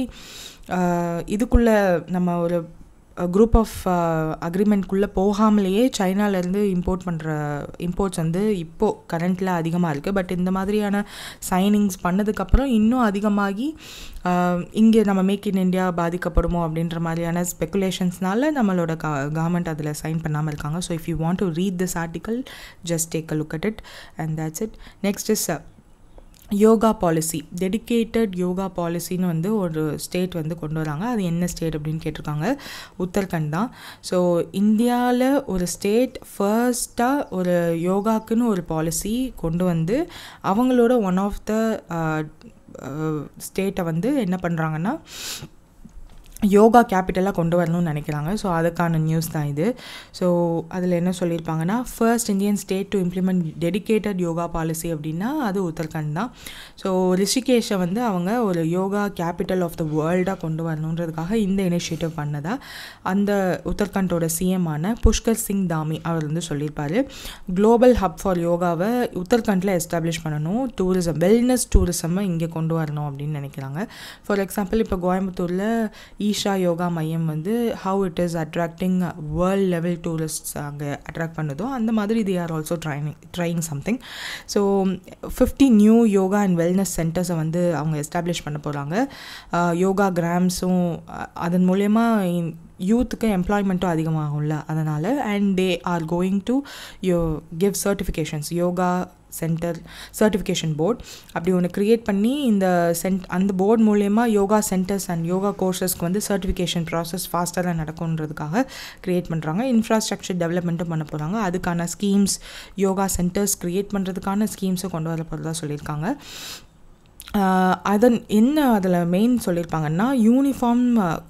இதுக்குள்ளே நம்ம ஒரு குரூப் ஆஃப் அக்ரிமெண்ட்குள்ளே போகாமலேயே சைனாலேருந்து இம்போர்ட்ஸ் வந்து இப்போது கரண்ட்டில் அதிகமாக இருக்குது. பட் இந்த மாதிரியான சைனிங்ஸ் பண்ணதுக்கப்புறம் இன்னும் அதிகமாகி இங்கே நம்ம மேக் இன் இண்டியா பாதிக்கப்படுமோ அப்படின்ற மாதிரியான ஸ்பெகுலேஷன்ஸ்னால நம்மளோட கவர்மெண்ட் அதில் சைன் பண்ணாமல் இருக்காங்க. So if you want to read this article just take a look at it and that's it. Next is yoga policy. Dedicated yoga பாலிசின்னு வந்து ஒரு ஸ்டேட் வந்து கொண்டு வராங்க. அது என்ன ஸ்டேட் அப்படின்னு கேட்டிருக்காங்க. உத்தரகண்ட் தான். ஸோ இந்தியாவில் ஒரு ஸ்டேட் ஃபர்ஸ்ட்டாக ஒரு யோகாக்குன்னு ஒரு பாலிசி கொண்டு வந்து அவங்களோட ஒன் ஆஃப் த ஸ்டேட்டை வந்து என்ன பண்ணுறாங்கன்னா யோகா கேபிட்டலாக கொண்டு வரணும்னு நினைக்கிறாங்க. ஸோ அதுக்கான நியூஸ் தான் இது. ஸோ அதில் என்ன சொல்லியிருப்பாங்கன்னா, first Indian state to implement dedicated yoga policy அப்படின்னா அது உத்தரகண்ட் தான். ஸோ ரிஷிகேஷை வந்து அவங்க ஒரு யோகா கேபிட்டல் ஆஃப் த வேர்ல்டாக கொண்டு வரணுன்றதுக்காக இந்த இனிஷியேட்டிவ் பண்ணதா அந்த உத்தரகண்டோட சிஎம்மான புஷ்கர் சிங் தாமி அவர் வந்து சொல்லியிருப்பார். குளோபல் ஹப் ஃபார் யோகாவை உத்தரகண்டில் எஸ்டாப்ளிஷ் பண்ணணும், வெல்னஸ் டூரிசம்மை இங்கே கொண்டு வரணும் அப்படின்னு நினைக்கிறாங்க. ஃபார் எக்ஸாம்பிள் இப்போ கோயம்புத்தூரில் ஈஷா யோகா மையம் வந்து how it is attracting world level tourists அங்கே அட்ராக்ட் பண்ணுதோ அந்த மாதிரி they are also trying something. So 50 new yoga and wellness சென்டர்ஸை வந்து அவங்க எஸ்டாப்ளிஷ் பண்ண போகிறாங்க. யோகா கிராம்ஸும் அதன் மூலயமா யூத்துக்கு எம்ப்ளாய்மெண்ட்டும் அதிகமாகும்ல, அதனால் and they are going to give certifications, yoga center certification board அப்படி ஒன்று க்ரியேட் பண்ணி அந்த போர்டு மூலயமா யோகா சென்டர்ஸ் அண்ட் யோகா கோர்சஸ்க்கு வந்து சர்டிஃபிகேஷன் ப்ராசஸ் ஃபாஸ்டராக நடக்கும்ன்றதுக்காக க்ரியேட் பண்ணுறாங்க. இன்ஃப்ராஸ்ட்ரக்சர் டெவலப்மெண்ட்டும் பண்ண போகிறாங்க. அதுக்கான ஸ்கீம்ஸ், யோகா சென்டர்ஸ் க்ரியேட் பண்ணுறதுக்கான ஸ்கீம்ஸும் கொண்டு வர போகிறதா சொல்லியிருக்காங்க. அதில் மெயின் சொல்லியிருப்பாங்கன்னா யூனிஃபார்ம்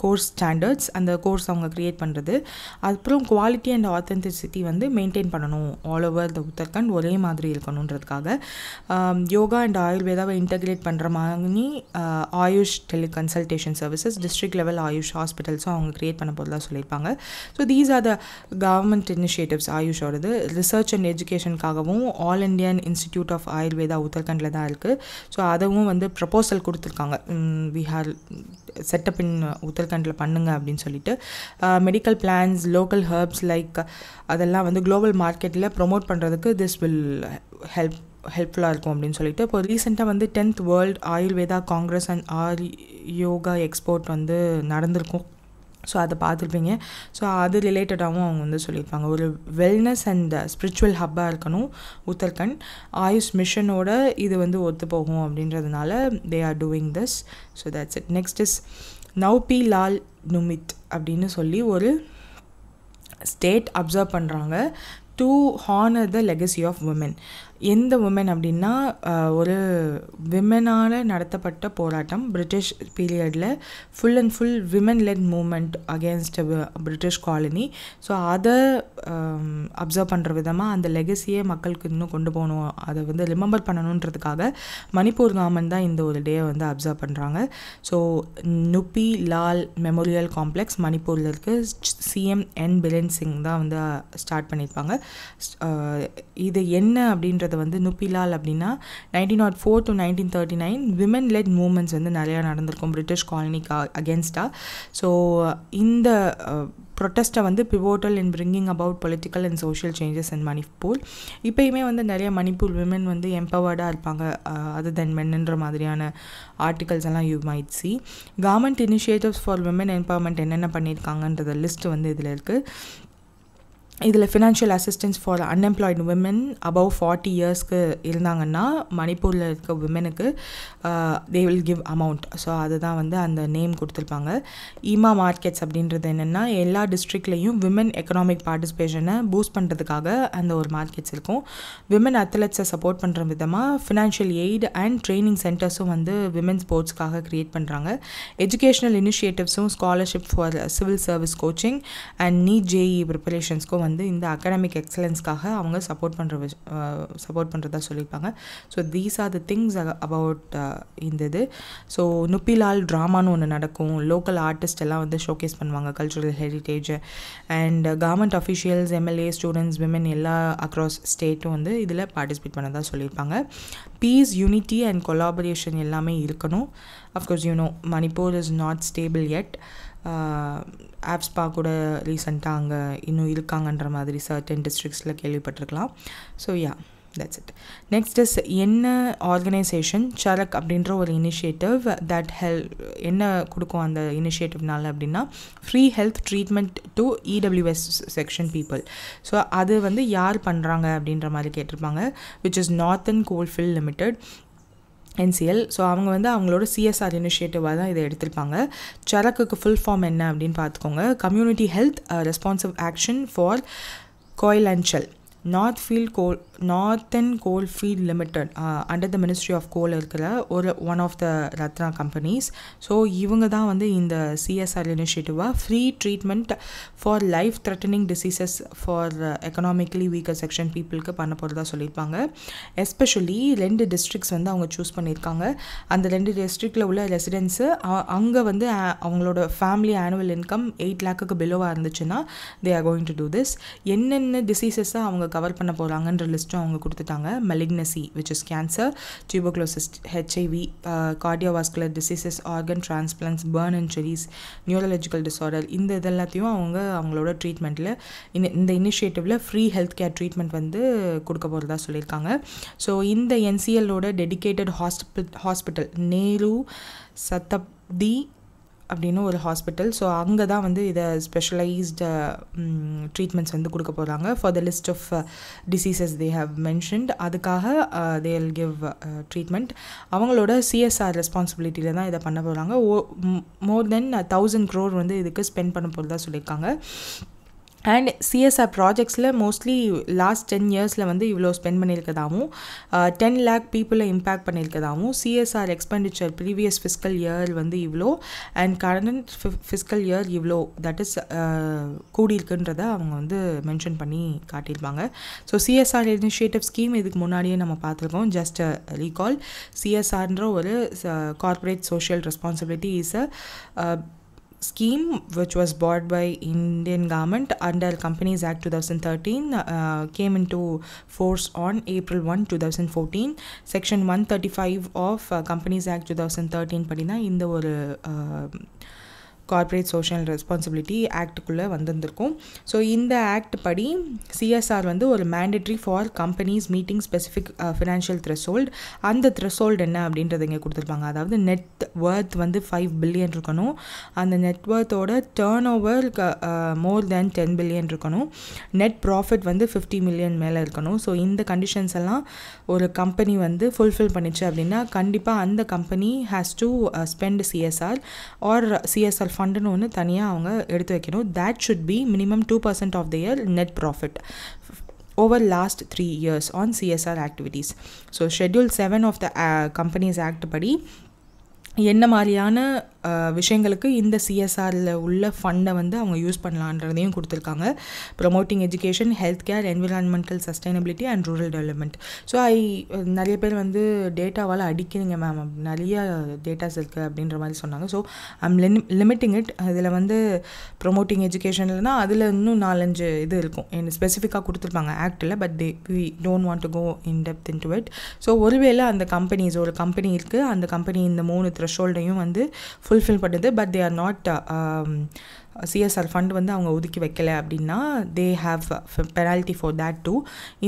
கோர்ஸ் ஸ்டாண்டர்ட்ஸ், அந்த கோர்ஸ் அவங்க க்ரியேட் பண்ணுறது, அப்புறம் குவாலிட்டி அண்ட் ஆத்தென்டிசிட்டி வந்து மெயின்டைன் பண்ணணும் ஆல் ஓவர் த உத்தரகண்ட், ஒரே மாதிரி இருக்கணுன்றதுக்காக. யோகா அண்ட் ஆயுர்வேதாவை இன்டகிரேட் பண்ணுற மாதிரி AYUSH teleconsultation services, district level AYUSH ஹாஸ்பிட்டல்ஸும் அவங்க க்ரியேட் பண்ண போகிறதா சொல்லியிருப்பாங்க. So these are the government initiatives. ஆயுஷோடது ரிசர்ச் அண்ட் எஜுகேஷனுக்காகவும் all India institute of Ayurveda உத்தரகண்டில் தான் இருக்குது. ஸோ அதுவும் வந்து ப்ரப்போசல் கொடுத்துருக்காங்க, வி ஹேர் செட்டப் இன் உத்தரகண்டில் பண்ணுங்க அப்படின்னு சொல்லிட்டு. Medical plants, local herbs like அதெல்லாம் வந்து குளோபல் மார்க்கெட்டில் ப்ரொமோட் பண்ணுறதுக்கு திஸ் வில் ஹெல்ப்ஃபுல்லாக இருக்கும் அப்படின்னு சொல்லிட்டு. இப்போ ரீசெண்டாக வந்து 10th world Ayurveda Congress and yoga export வந்து நடந்திருக்கும். ஸோ அதை பார்த்துருப்பீங்க. ஸோ அது ரிலேட்டடாகவும் அவங்க வந்து சொல்லியிருப்பாங்க. ஒரு வெல்னஸ் அண்ட் ஸ்பிரிச்சுவல் ஹப்பாக இருக்கணும் உத்தரகண்ட். ஆயுஷ் மிஷனோட இது வந்து ஒத்து போகும் அப்படின்றதுனால they are doing this. So that's it. Next is Nupi Lal Numit அப்படின்னு சொல்லி ஒரு ஸ்டேட் அப்சர்வ் பண்ணுறாங்க to honour the legacy of woman. எந்த உமன் அப்படின்னா ஒரு விமனால் நடத்தப்பட்ட போராட்டம் பிரிட்டிஷ் பீரியடில் full and full women led movement against British colony. So அதை அப்சர்வ் பண்ணுற விதமாக அந்த லெகசியை மக்களுக்கு இன்னும் கொண்டு போகணும், அதை வந்து ரிமெம்பர் பண்ணணுன்றதுக்காக மணிப்பூர் கவர்மெண்ட் தான் இந்த ஒரு டேயை வந்து அப்சர்வ் பண்ணுறாங்க. ஸோ நுப்பி லால் மெமோரியல் காம்ப்ளெக்ஸ் மணிப்பூரில் இருக்குது. சிஎம் என் பிரேன் சிங் தான் வந்து ஸ்டார்ட் பண்ணியிருப்பாங்க. இது என்ன அப்படின்றது வந்து நுப்பிலால் அப்படின்னா 1904 to 1939 விமன் லெட் மூமெண்ட்ஸ் வந்து நிறையா நடந்திருக்கும் பிரிட்டிஷ் காலனிக்கு அகேன்ஸ்டாக. ஸோ இந்த ப்ரொட்டஸ்ட்டை வந்து pivotal in bringing about political and social changes in Manipur. இப்போயுமே வந்து நிறைய மணிப்பூர் விமன் வந்து எம்பவர்டாக இருப்பாங்க அதர் தென் மென்ன்ற மாதிரியான ஆர்டிகல்ஸ் எல்லாம் you might see. Government initiatives for women empowerment என்னென்ன பண்ணியிருக்காங்கன்றத லிஸ்ட் வந்து இதில் இருக்குது. இதில் financial assistance for unemployed women above 40 இயர்ஸ்க்கு இருந்தாங்கன்னா மணிப்பூரில் இருக்க விமனுக்கு they will give amount. So அதுதான் வந்து அந்த நேம் கொடுத்துருப்பாங்க. ஈமா மார்க்கெட்ஸ் அப்படின்றது என்னென்னா எல்லா டிஸ்ட்ரிக்ட்லேயும் விமன் எக்கனாமிக் பார்ட்டிசிபேஷனை பூஸ்ட் பண்ணுறதுக்காக அந்த ஒரு மார்க்கெட்ஸ் இருக்கும். விமன் அத்லெட்ஸை சப்போர்ட் பண்ணுற விதமாக ஃபினான்ஷியல் எய்ட் அண்ட் ட்ரைனிங் சென்டர்ஸும் வந்து விமன் ஸ்போர்ட்ஸ்க்காக க்ரியேட் பண்ணுறாங்க. எஜுகேஷ்னல் இனிஷியேட்டிவ்ஸும் scholarship for civil service coaching and NEET JEE ப்ரிப்பரேஷன்ஸ்க்கும் வந்து இந்த அகாடமிக் எக்ஸலன்ஸ்க்காக அவங்க சப்போர்ட் பண்ணுறதா சொல்லியிருப்பாங்க. So these are the things about இந்த இது. ஸோ நுப்பிலால் ட்ராமான்னு ஒன்று நடக்கும். லோக்கல் ஆர்டிஸ்ட் எல்லாம் வந்து ஷோகேஸ் பண்ணுவாங்க cultural heritage. And government officials, MLA, students, women எல்லா அக்ராஸ் ஸ்டேட்டும் வந்து இதில் பார்ட்டிசிபேட் பண்ணதாக சொல்லியிருப்பாங்க. பீஸ், யூனிட்டி அண்ட் கொலாபரேஷன் எல்லாமே இருக்கணும். Of course Manipur is not stable yet. ஆப்ஸ்பா கூட ரீசெண்டாக அங்கே இன்னும் இருக்காங்கன்ற மாதிரி சர்டன் டிஸ்ட்ரிக்ஸில் கேள்விப்பட்டிருக்கலாம். So that's it. Next is என்ன ஆர்கனைசேஷன் சரக் அப்படின்ற ஒரு இனிஷியேட்டிவ் தட் என்ன கொடுக்கும் அந்த இனிஷியேட்டிவ்னால அப்படின்னா free health treatment to EWS section people. So அது வந்து யார் பண்ணுறாங்க அப்படின்ற மாதிரி கேட்டிருப்பாங்க. Which is northern coalfield limited, NCL. So அவங்க வந்து அவங்களோட CSR இனிஷியேட்டிவாக தான் இதை எடுத்திருப்பாங்க. சரக்குக்கு ஃபுல் ஃபார்ம் என்ன அப்படின்னு பார்த்துக்கோங்க. Community health responsive action for கோயிலன்சல் northern coalfield limited under the ministry of coal இருக்கிற one of the Ratna companies. So இவங்க தான் வந்து இந்த CSR இனிஷியேட்டிவாக free treatment for life threatening diseases for economically weaker section பீப்புளுக்கு பண்ண போகிறதா சொல்லியிருப்பாங்க. எஸ்பெஷலி 2 டிஸ்ட்ரிக்ஸ் வந்து அவங்க சூஸ் பண்ணியிருக்காங்க. அந்த 2 டிஸ்ட்ரிக்டில் உள்ள ரெசிடென்ட்ஸு அங்கே வந்து அவங்களோட ஃபேமிலி ஆனுவல் இன்கம் 8 lakhக்கு பிலோவாக இருந்துச்சுன்னா they are going to do this. என்னென்ன டிசீசஸை அவங்க கவர் பண்ண போகிறாங்கன்ற லிஸ்ட்டும் அவங்க கொடுத்துட்டாங்க. Malignancy which is cancer, tuberculosis, HIV, cardiovascular diseases, organ transplants, burn injuries, neurological disorder, இந்த இதெல்லாத்தையும் அவங்களோட ட்ரீட்மெண்ட்டில் இந்த இனிஷியேட்டிவில் ஃப்ரீ ஹெல்த் கேர் ட்ரீட்மெண்ட் வந்து கொடுக்க போகிறதா சொல்லியிருக்காங்க. ஸோ இந்த NCLோட டெடிக்கேட்டட் ஹாஸ்பிட்டல் நேரு சதப்தி அப்படின்னு ஒரு ஹாஸ்பிட்டல். ஸோ அங்கே தான் வந்து இதை ஸ்பெஷலைஸ்டு ட்ரீட்மெண்ட்ஸ் வந்து கொடுக்க போகிறாங்க for the list of diseases they have mentioned. அதுக்காக தே வில் கிவ் ட்ரீட்மெண்ட். அவங்களோட CSR ரெஸ்பான்சிபிலிட்டியில் தான் இதை பண்ண போகிறாங்க. மோர் தென் 1000 crore வந்து இதுக்கு ஸ்பெண்ட் பண்ண போகிறதா சொல்லியிருக்காங்க. அண்ட் CSR ப்ராஜெக்ட்ஸில் மோஸ்ட்லி லாஸ்ட் 10 yearsல வந்து இவ்வளோ ஸ்பெண்ட் பண்ணியிருக்கதாகவும் 10 lakh பீப்புளை இம்பேக்ட் பண்ணியிருக்கதாகவும் CSR expenditure previous fiscal year வந்து இவ்வளோ அண்ட் கரண்ட் ஃபிஸ்கல் இயர் இவ்வளோ தட் இஸ் கூடியிருக்குன்றதை அவங்க வந்து மென்ஷன் பண்ணி காட்டியிருப்பாங்க. ஸோ CSR இனிஷியேட்டிவ் ஸ்கீம் இதுக்கு முன்னாடியே நம்ம பார்த்துருக்கோம். ஜஸ்ட் ரீகால், CSRன்ற ஒரு corporate social responsibility is a scheme which was bought by Indian government under Companies Act 2013, came into force on April 1, 2014. Section 135 of Companies Act 2013 படினா இந்த ஒரு corporate social responsibility ஆக்டுக்குள்ளே வந்திருக்கும். So இந்த act படி CSR வந்து ஒரு mandatory for companies meeting specific financial threshold. அந்த threshold என்ன அப்படின்றத இங்கே கொடுத்துருப்பாங்க. அதாவது நெட் வர்த் வந்து 5 billion இருக்கணும். அந்த நெட் வர்த்தோட டேர்ன் ஓவர் மோர் தேன் 10 billion இருக்கணும். நெட் ப்ராஃபிட் வந்து 50 million மேலே இருக்கணும். ஸோ இந்த கண்டிஷன்ஸ் எல்லாம் ஒரு கம்பெனி வந்து ஃபுல்ஃபில் பண்ணிச்சு அப்படின்னா கண்டிப்பாக அந்த company has to spend CSR or CSR ஃபண்டுன்னு ஒன்று தனியாக அவங்க எடுத்து வைக்கணும். That should be minimum 2% of their net profit over last 3 years on CSR activities. So Schedule 7 of the Companies Act படி என்ன மாதிரியான விஷயங்களுக்கு இந்த CSRல உள்ள ஃபண்டை வந்து அவங்க யூஸ் பண்ணலான்றதையும் கொடுத்துருக்காங்க. Promoting education, health care, environmental sustainability and rural development. So நிறைய பேர் வந்து டேட்டாவால் அடிக்கிறீங்க மேம், நிறைய டேட்டாஸ் இருக்குது அப்படின்ற மாதிரி சொன்னாங்க. So I'm limiting it. இதில் வந்து ப்ரொமோட்டிங் எஜுகேஷன்லனா அதில் இன்னும் 4-5 இது இருக்கும் என்ன ஸ்பெசிஃபிக்காக கொடுத்துருப்பாங்க ஆக்டில். But we don't want to go in depth in to it. So ஒருவேளை அந்த கம்பெனிஸ் ஒரு கம்பெனி இருக்குது, அந்த கம்பெனி இந்த 3 த்ரெஷோல்டையும் வந்து ஃபுல்ஃபில் பண்ணுது, but they are not CSR fund வந்து அவங்க ஒதுக்கி வைக்கலை அப்படின்னா they have penalty for that too.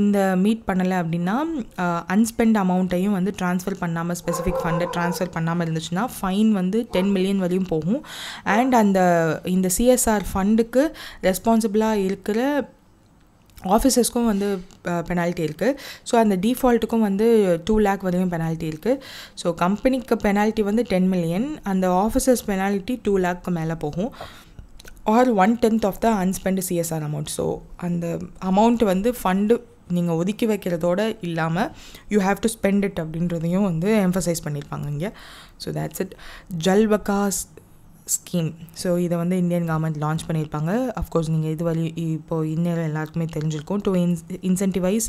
இந்த மீட் பண்ணலை அப்படின்னா அன்ஸ்பெண்ட் அமௌண்ட்டையும் வந்து ட்ரான்ஸ்ஃபர் பண்ணாமல், ஸ்பெசிஃபிக் ஃபண்டை ட்ரான்ஸ்ஃபர் பண்ணாமல் இருந்துச்சுன்னா ஃபைன் வந்து 10 million வரையும் போகும். அண்ட் இந்த CSR ஃபண்டுக்கு ரெஸ்பான்சிபிளாக இருக்கிற ஆஃபீஸர்ஸ்க்கும் வந்து பெனால்ட்டி இருக்குது. ஸோ அந்த டிஃபால்ட்டுக்கும் வந்து 2 lakh வரையும் பெனால்ட்டி இருக்குது. ஸோ கம்பெனிக்கு பெனால்ட்டி வந்து 10 million, அந்த ஆஃபீஸர்ஸ் பெனால்ட்டி 2 lakh மேலே போகும். Or 1/10 of the unspent CSR amount. So அந்த அமௌண்ட் வந்து ஃபண்டு நீங்கள் ஒதுக்கி வைக்கிறதோட இல்லாமல் you have to spend it அப்படின்றதையும் வந்து எம்ஃபசைஸ் பண்ணியிருப்பாங்க இங்கே. So that's it. Jal Vikas scheme. So இதை வந்து இந்தியன் கவர்மெண்ட் லான்ச் பண்ணியிருப்பாங்க. அஃப்கோர்ஸ் நீங்கள் இது வழி இப்போது இன்னும் எல்லாருக்குமே தெரிஞ்சிருக்கும். To incentivise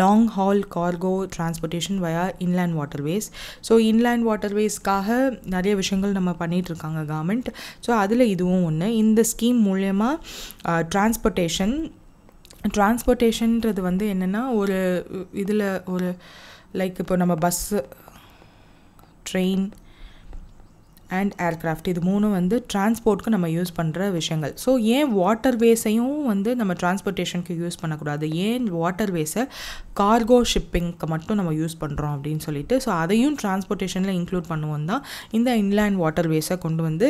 long haul cargo transportation via inland waterways. So inland வாட்டர்வேஸ்க்காக நிறைய விஷயங்கள் நம்ம பண்ணிகிட்ருக்காங்க கவர்மெண்ட். ஸோ அதில் இதுவும் ஒன்று. இந்த ஸ்கீம் மூலயமா டிரான்ஸ்போர்ட்டேஷன்றது வந்து என்னென்னா ஒரு இதில் ஒரு லைக் இப்போ நம்ம பஸ்ஸு, ட்ரெயின் அண்ட் ஏர்க்ராஃப்ட் இது மூணும் வந்து டிரான்ஸ்போர்ட்க்கு நம்ம யூஸ் பண்ணுற விஷயங்கள். ஸோ ஏன் வாட்டர்வேஸையும் வந்து நம்ம டிரான்ஸ்போர்ட்டேஷனுக்கு யூஸ் பண்ணக்கூடாது, ஏன் வாட்டர்வேஸை கார்கோ ஷிப்பிங்க்கு மட்டும் நம்ம யூஸ் பண்ணுறோம் அப்படின்னு சொல்லிட்டு, ஸோ அதையும் டிரான்ஸ்போர்ட்டேஷனில் இன்க்ளூட் பண்ணுவோம் தான் இந்த இன்லேண்ட் வாட்டர்வேஸை கொண்டு வந்து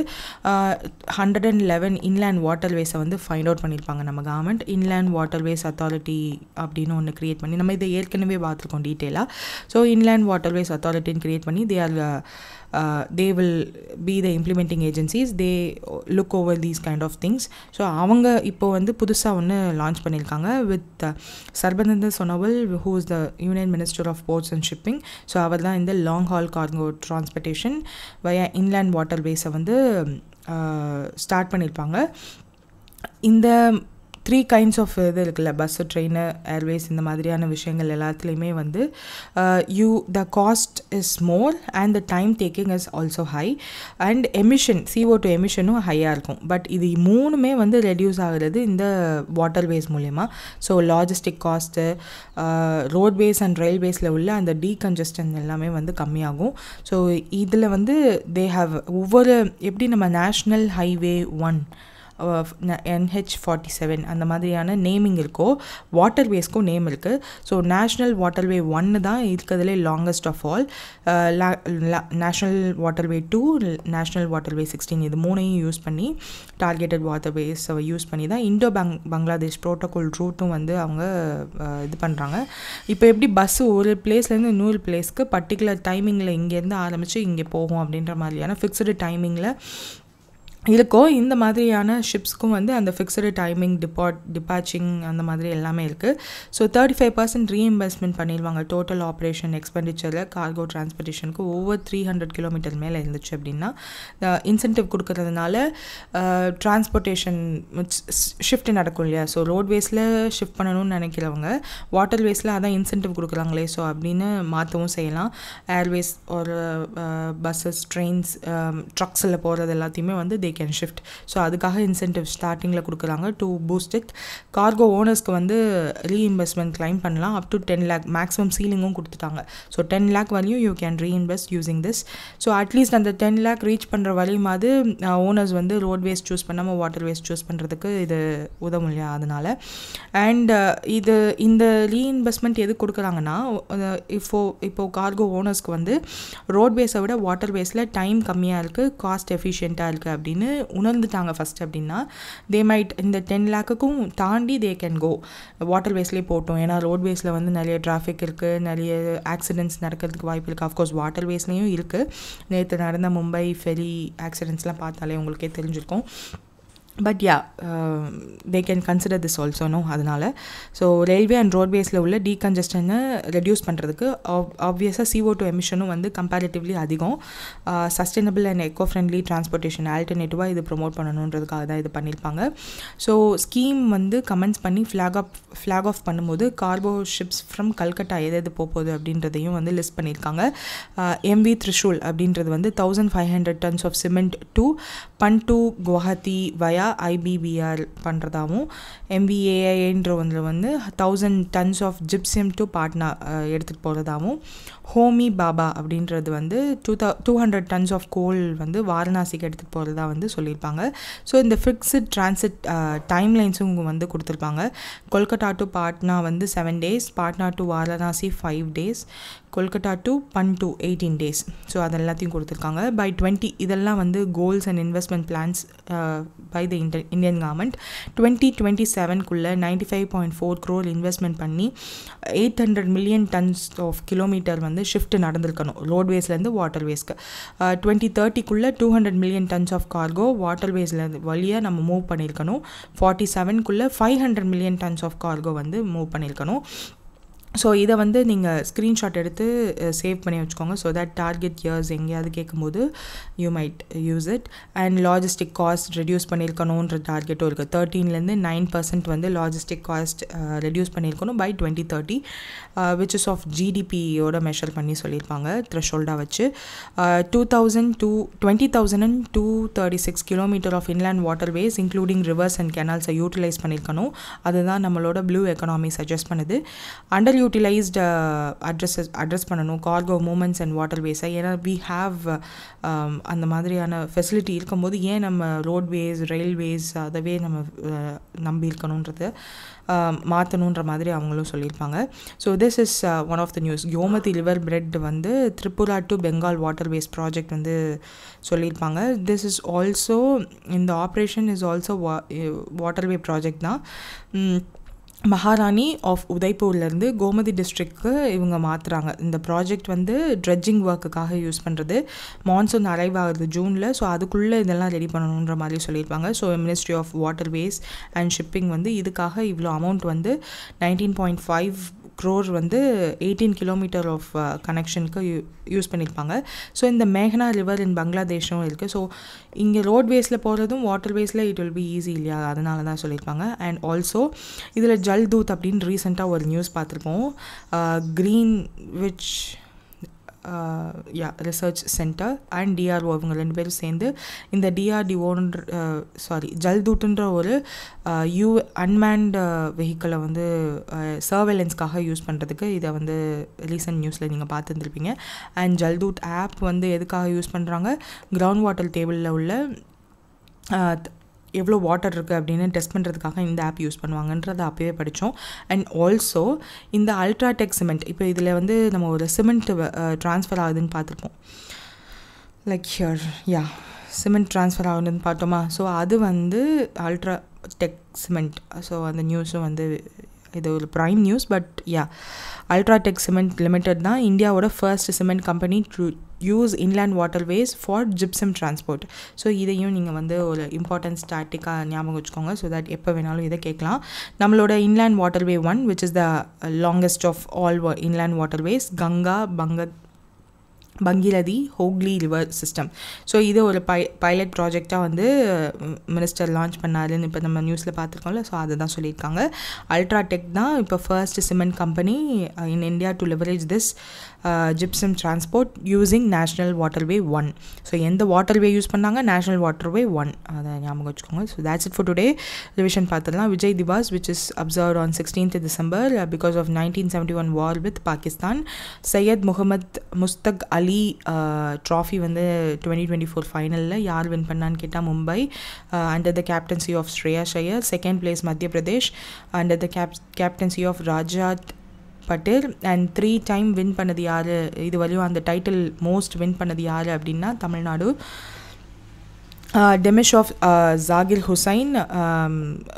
111 இன்லேண்ட் வாட்டர்வேஸை வந்து ஃபைண்ட் அவுட் பண்ணியிருப்பாங்க நம்ம கவர்மெண்ட். இன்லேண்ட் வாட்டர்வேஸ் அத்தாரிட்டி அப்படின்னு ஒன்று க்ரியேட் பண்ணி, நம்ம இதை ஏற்கனவே பார்த்துருக்கோம் டீட்டெயிலாக. ஸோ இன்லேண்ட் வாட்டர்வேஸ் அத்தாரிட்டின்னு க்ரியேட் பண்ணி they will be the implementing agencies. They look over these kind of things. So அவங்க இப்போ வந்து புதுசாக ஒன்று லான்ச் பண்ணியிருக்காங்க with Sarbananda Sonowal, who is the Union Minister of Ports and Shipping. So அவர் தான் இந்த long haul cargo transportation via inland வாட்டர்வேஸை வந்து ஸ்டார்ட் பண்ணியிருப்பாங்க. இந்த 3 kinds of இது இருக்குல்ல, பஸ்ஸு, ட்ரெயின், ஏர்வேஸ், இந்த மாதிரியான விஷயங்கள் எல்லாத்துலேயுமே வந்து the cost is more and the time taking is also high and CO2 எமிஷனும் ஹையாக இருக்கும். பட் இது மூணுமே வந்து ரெடியூஸ் ஆகிறது இந்த வாட்டர்வேஸ் மூலயமா. So logistic cost, roadways and ரயில்வேஸில் உள்ள அந்த டீகன்ஜஸ்டன் எல்லாமே வந்து கம்மியாகும். ஸோ இதில் வந்து ஒவ்வொரு எப்படி நம்ம நேஷ்னல் ஹைவே 1 NH47 அந்த மாதிரியான நேமிங் இருக்கோ, வாட்டர்வேஸ்க்கும் நேம் இருக்குது. ஸோ நேஷ்னல் வாட்டர்வே 1 தான் இருக்கிறதுலே longest of all. National waterway 2, national waterway 16 இது மூணையும் யூஸ் பண்ணி டார்கெட்டட் வாட்டர்வேஸை யூஸ் பண்ணி தான் இண்டோ பங்களாதேஷ் ப்ரோட்டோகால் ரூட்டும் வந்து அவங்க இது பண்ணுறாங்க. இப்போ எப்படி பஸ்ஸு ஒரு பிளேஸ்லேருந்து இன்னொரு பிளேஸ்க்கு பர்டிகுலர் டைமிங்கில் இங்கேருந்து ஆரம்பித்து இங்கே போகும் அப்படின்ற மாதிரியான ஃபிக்ஸ்டு டைமிங்கில் இருக்கோ, இந்த மாதிரியான ஷிப்ஸ்க்கும் வந்து அந்த ஃபிக்ஸ்டு டைமிங், டிபார்ச்சிங் அந்த மாதிரி எல்லாமே இருக்குது. ஸோ 35% ரீஇம்பர்ஸ்மெண்ட் பண்ணிடுவாங்க டோட்டல் ஆப்ரேஷன் எக்ஸ்பெண்டிச்சரில் கார்கோ டிரான்ஸ்போர்ட்டேஷனுக்கு. ஓவர் 300 கிலோமீட்டர் மேலே இருந்துச்சு அப்படின்னா இன்சென்டிவ் கொடுக்கறதுனால டிரான்ஸ்போர்ட்டேஷன் ஷிஃப்ட் நடக்கும் இல்லையா. ஸோ ரோட்வேஸில் ஷிஃப்ட் பண்ணணும்னு நினைக்கிறவங்க வாட்டர்வேஸில் அதான் இன்சென்டிவ் கொடுக்குறாங்களே, ஸோ அப்படின்னு மாற்றவும் செய்யலாம். ஏர்வேஸ் ஒரு பஸ்ஸஸ், ட்ரெயின்ஸ், ட்ரக்ஸில் போகிறது எல்லாத்தையுமே வந்து they can shift. ஸோ அதுக்காக இன்சென்டிவ் ஸ்டார்டிங்கில் கொடுக்குறாங்க டு பூஸ்ட் இட். கார்கோ ஓனர்ஸ்க்கு வந்து ரீஇன்வெஸ்ட்மெண்ட் கிளைம் பண்ணலாம் அப் டு 10 lakh. மேக்ஸிமம் சீலிங்கும் கொடுத்துட்டாங்க. ஸோ 10 lakh வரையும் you can reinvest using this. So at least அந்த 10 lakh ரீச் பண்ணுற வரையுமாவது ஓனர்ஸ் வந்து ரோட்வேஸ் சூஸ் பண்ணாமல் வாட்டர்வேஸ் சூஸ் பண்ணுறதுக்கு இது உதவும் இல்லையா. அதனால் அண்ட் இந்த ரீஇன்வெஸ்ட்மெண்ட் எது கொடுக்குறாங்கன்னா, இப்போது கார்கோ ஓனர்ஸ்க்கு வந்து ரோட்வேஸை விட வாட்டர்வேஸில் டைம் கம்மியாக இருக்குது, காஸ்ட் எஃபிஷியண்ட்டாக இருக்குது அப்படின்னு உணர்ந்துட்டாங்க ஃபஸ்ட். அப்படின்னா தே மைட் இந்த 10 lakhக்கும் தாண்டி தே கேன் கோ வாட்டர்வேஸ்லேயே போட்டோம். ஏன்னா ரோட்வேஸில் வந்து நிறைய டிராஃபிக் இருக்குது, நிறைய ஆக்சிடென்ட்ஸ் நடக்கிறதுக்கு வாய்ப்பு இருக்குது. அஃப்கோர்ஸ் வாட்டர்வேஸ்லேயும் இருக்குது. நேற்று நடந்த மும்பை ஃபெரி ஆக்சிடென்ட்ஸ்லாம் பார்த்தாலே உங்களுக்கே தெரிஞ்சிருக்கும். But yeah they can consider this also no. அதனால் ஸோ ரயில்வே அண்ட் ரோட்வேஸில் உள்ள டீகன்ஜஸ்டனை ரெடியூஸ் பண்ணுறதுக்கு ஆப்வியஸாக CO2 எமிஷனும் வந்து கம்பேரிட்டிவ்லி அதிகம். Sustainable and eco friendly transportation ஆல்டர்னேட்டிவாக இது ப்ரொமோட் பண்ணணுன்றதுக்காக தான் இது பண்ணியிருப்பாங்க. ஸோ ஸ்கீம் வந்து கமெண்ட்ஸ் பண்ணி ஃப்ளாக் ஆஃப் பண்ணும்போது கார்கோ ஷிப்ஸ் ஃப்ரம் கல்கட்டா எது போகுது அப்படின்றதையும் வந்து லிஸ்ட் பண்ணியிருக்காங்க. MV Trishul அப்படின்றது வந்து 1500 tons of cement to bun to Guwahati via IBBR பண்ணுறதாகவும், MVAIன்ற ஒன்று வந்து 1000 tons of gypsum to Patna எடுத்துகிட்டு போகிறதாகவும், ஹோமி பாபா அப்படின்றது வந்து 200 tons ஆஃப் கோல் வந்து வாரணாசிக்கு எடுத்துகிட்டு போகிறதா வந்து சொல்லியிருப்பாங்க. ஸோ இந்த ஃபிக்ஸ்ட் டிரான்சிட் டைம்லைன்ஸும் வந்து கொடுத்துருப்பாங்க. கொல்கட்டா டு பாட்னா வந்து 7 days, Patna to Varanasi 5 days, Kolkata to bun to 18 days. So அது எல்லாத்தையும் கொடுத்துருக்காங்க. பை 20 இதெல்லாம் வந்து goals and investment plans by the Indian government 2027க்குள்ளே 95.4 crore இன்வெஸ்ட்மெண்ட் பண்ணி 800 million tons ஆஃப் கிலோமீட்டர் வந்து ஷிஃப்ட் நடந்திருக்கணும் ரோட்வேஸ்லேருந்து வாட்டர்வேஸ்க்கு. 2030க்குள்ளே 200 million tons ஆஃப் கார்கோ வாட்டர்வேஸில் வழியாக நம்ம மூவ் பண்ணியிருக்கணும். 47க்குள்ளே 500 million tons ஆஃப் கார்கோ வந்து மூவ் பண்ணியிருக்கணும். ஸோ இதை வந்து நீங்கள் ஸ்க்ரீன்ஷாட் எடுத்து சேவ் பண்ணி வச்சுக்கோங்க. ஸோ தட் டார்கெட் இயர்ஸ் எங்கேயாவது கேட்கும்போது you might use it. And logistic cost reduce பண்ணியிருக்கணுன்ற டார்கெட்டும் இருக்குது. 13லேருந்து 9% வந்து லாஜிஸ்டிக் காஸ்ட் ரெடியூஸ் பண்ணியிருக்கணும் பை 2030, விச் இஸ் ஆஃப் ஜிடிபியோட மெஷர் பண்ணி சொல்லியிருப்பாங்க த்ரெஷோல்டாக வச்சு. 20,236 kilometre of inland waterways including rivers and கெனால்ஸை யூட்டிலைஸ் பண்ணியிருக்கணும். அதுதான் நம்மளோட ப்ளூ எக்கனாமி சஜஸ்ட் பண்ணுது. அண்டர் யூட்டிலைஸ்டு அட்ரஸ் பண்ணணும் கார்கோ மூமெண்ட்ஸ் அண்ட் வாட்டர்வேஸை. ஏன்னா வி ஹாவ் அந்த மாதிரியான ஃபெசிலிட்டி இருக்கும்போது ஏன் நம்ம ரோட்வேஸ் ரயில்வேஸ் அதவே நம்ம நம்பி இருக்கணுன்றது மாற்றணுன்ற மாதிரி அவங்களும் சொல்லியிருப்பாங்க. So this is one of the news. Gomati river பிரெட் வந்து Tripura to Bengal waterways project வந்து சொல்லியிருப்பாங்க. திஸ் இஸ் ஆல்சோ இந்த operation is also waterway project தான். மகாராணி ஆஃப் உதய்பூர்லேருந்து கோமதி டிஸ்ட்ரிக்ட்க்கு இவங்க மாற்றுறாங்க. இந்த ப்ராஜெக்ட் வந்து ட்ரெட்ஜிங் ஒர்க்குக்காக யூஸ் பண்ணுறது. மான்சூன் அரைவ் ஆகுது ஜூனில். ஸோ அதுக்குள்ளே இதெல்லாம் ரெடி பண்ணணுன்ற மாதிரி சொல்லியிருப்பாங்க. So ministry of waterways and shipping வந்து இதுக்காக இவ்வளோ அமௌண்ட் வந்து 19.5 crore வந்து 18 கிலோமீட்டர் ஆஃப் கனெக்ஷனுக்கு யூஸ் பண்ணியிருப்பாங்க. ஸோ இந்த மேகனா ரிவர் இன் பங்களாதேஷும் இருக்குது. ஸோ இங்கே ரோட்வேஸில் போகிறதும் வாட்டர்வேஸில் இட் வில் பி ஈஸி இல்லையா, அதனால தான் சொல்லியிருப்பாங்க. அண்ட் ஆல்சோ இதில் ஜல்தூத் அப்படின்னு ரீசெண்டாக ஒரு நியூஸ் பார்த்துருப்போம். Green which research centre and DRO அவங்க 2 பேரும் சேர்ந்து இந்த டிஆர்டிஓன்ற ஜல்தூட்டுன்ற ஒரு அன்மேன்டு வெஹிக்கிளை வந்து சர்வேலன்ஸ்க்காக யூஸ் பண்ணுறதுக்கு இதை வந்து ரீசன்ட் நியூஸில் நீங்கள் பார்த்துருந்துருப்பீங்க. அண்ட் ஜல்தூட் ஆப் வந்து எதுக்காக யூஸ் பண்ணுறாங்க, கிரவுண்ட் வாட்டர் டேபிளில் உள்ள எவ்வளோ வாட்டர் இருக்குது அப்படின்னு டெஸ்ட் பண்ணுறதுக்காக இந்த ஆப் யூஸ் பண்ணுவாங்கன்றதை அப்போவே படித்தோம். அண்ட் ஆல்சோ இந்த அல்ட்ராடெக் சிமெண்ட், இப்போ இதில் வந்து நம்ம ஒரு சிமெண்ட் ட்ரான்ஸ்ஃபர் ஆகுதுன்னு பார்த்துருப்போம். லைக் ஹியர் சிமெண்ட் ட்ரான்ஸ்ஃபர் ஆகுதுன்னு பார்த்தோமா. ஸோ அது வந்து அல்ட்ராடெக் சிமெண்ட். ஸோ அந்த நியூஸும் வந்து இது ஒரு prime news. But UltraTech cement limited தான் இந்தியாவோட first cement company to use inland waterways for gypsum transport. So இதையும் நீங்கள் வந்து ஒரு இம்பார்ட்டன்ட் ஸ்டாட்டிக்காக ஞாபகம் வச்சுக்கோங்க. ஸோ தட் எப்போ வேணாலும் இதை கேட்கலாம். நம்மளோட inland waterway 1 which is the longest of all inland waterways, Ganga பங்கீரதி ஹோக்லி ரிவர் சிஸ்டம். ஸோ இது ஒரு பைலட் ப்ராஜெக்டாக வந்து மினிஸ்டர் லான்ச் பண்ணாருன்னு இப்போ நம்ம நியூஸில் பார்த்துருக்கோம்ல. ஸோ அதை தான் சொல்லியிருக்காங்க. அல்ட்ராடெக் தான் இப்போ first cement company in India to leverage this gypsum transport using national waterway 1. So எந்த வாட்டர்வே யூஸ் பண்ணாங்க, நேஷ்னல் வாட்டர்வே 1, அதை ஞாபகம் வச்சுக்கோங்க. So that's it for today. Revision பார்த்துடலாம். Vijay Diwas which is observed on 16th December because of 1971 war with Pakistan. Syed Mohammed Mushtaq Ali trophy வந்து 2024 ஃபைனலில் யார் win பண்ணான்னு கேட்டால் Mumbai under the captaincy of Shreyas Iyer. Second place Madhya Pradesh under the captaincy of Rajat Patel. And 3 time win பண்ணது யார், இது வரையும் அந்த டைட்டில் மோஸ்ட் வின் பண்ணது யார் அப்படின்னா Tamil Nadu. Demise of Zakir Hussain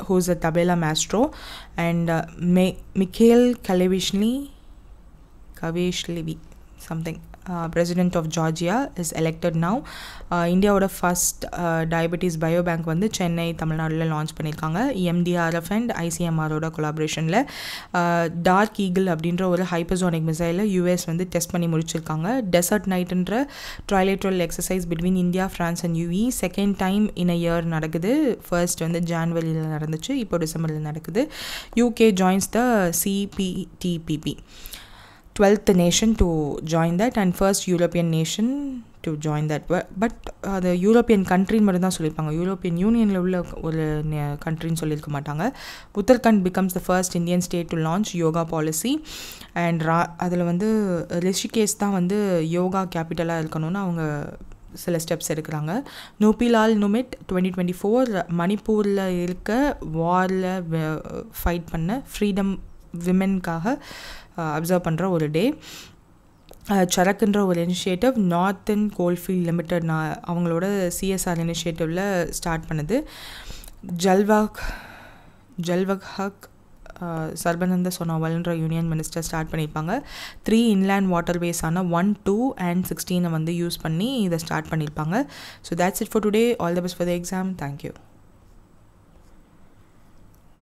who's a tabla maestro. And Mikheil Kavelashvili something president of Georgia is elected now. இந்தியாவோட first diabetes biobank வந்து சென்னை தமிழ்நாட்டில் லான்ச் பண்ணியிருக்காங்க. EMDRF அண்ட் ICMRோட கொலாபரேஷனில். டார்க் ஈகிள் அப்படின்ற ஒரு ஹைப்பர்சோனிக் மிசைலை US வந்து டெஸ்ட் பண்ணி முடிச்சிருக்காங்க. டெசர்ட் நைட்டுன்ற trilateral exercise between India, France and UAE second time in a year நடக்குது. ஃபர்ஸ்ட் வந்து ஜான்வரியில் நடந்துச்சு, இப்போ டிசம்பரில் நடக்குது. UK joins the CPTPP, 12th nation to join that and first European nation to join that. But the European country மட்டும் தான் சொல்லியிருப்பாங்க, யூரோப்பியன் யூனியனில் உள்ள ஒரு கண்ட்ரின்னு சொல்லியிருக்க மாட்டாங்க. Uttarakhand becomes the first Indian state to launch yoga policy and அதில் வந்து ரிஷிகேஷ் தான் வந்து யோகா கேபிட்டலாக இருக்கணும்னு அவங்க சில ஸ்டெப்ஸ் எடுக்கிறாங்க. நூபிலால் நுமிட் 2024 மணிப்பூரில் இருக்க வாரில் ஃபைட் பண்ண ஃப்ரீடம் விமென்காக அப்சர்வ் பண்ணுற ஒரு டே. சரக்குன்ற ஒரு இனிஷியேட்டிவ் நார்த்தன் கோல்ஃபீல்ட் லிமிடெட் அவங்களோட CSR இனிஷியேட்டிவில் ஸ்டார்ட் பண்ணுது. ஜல்வக் ஹக் சர்பனந்த சோனோவால்ன்ற யூனியன் மினிஸ்டர் ஸ்டார்ட் பண்ணியிருப்பாங்க. 3 இன்லேண்ட் வாட்டர்வேஸான 1, 2 and 16 வந்து யூஸ் பண்ணி இதை ஸ்டார்ட் பண்ணியிருப்பாங்க. So that's it for today. All the best for the exam. Thank you.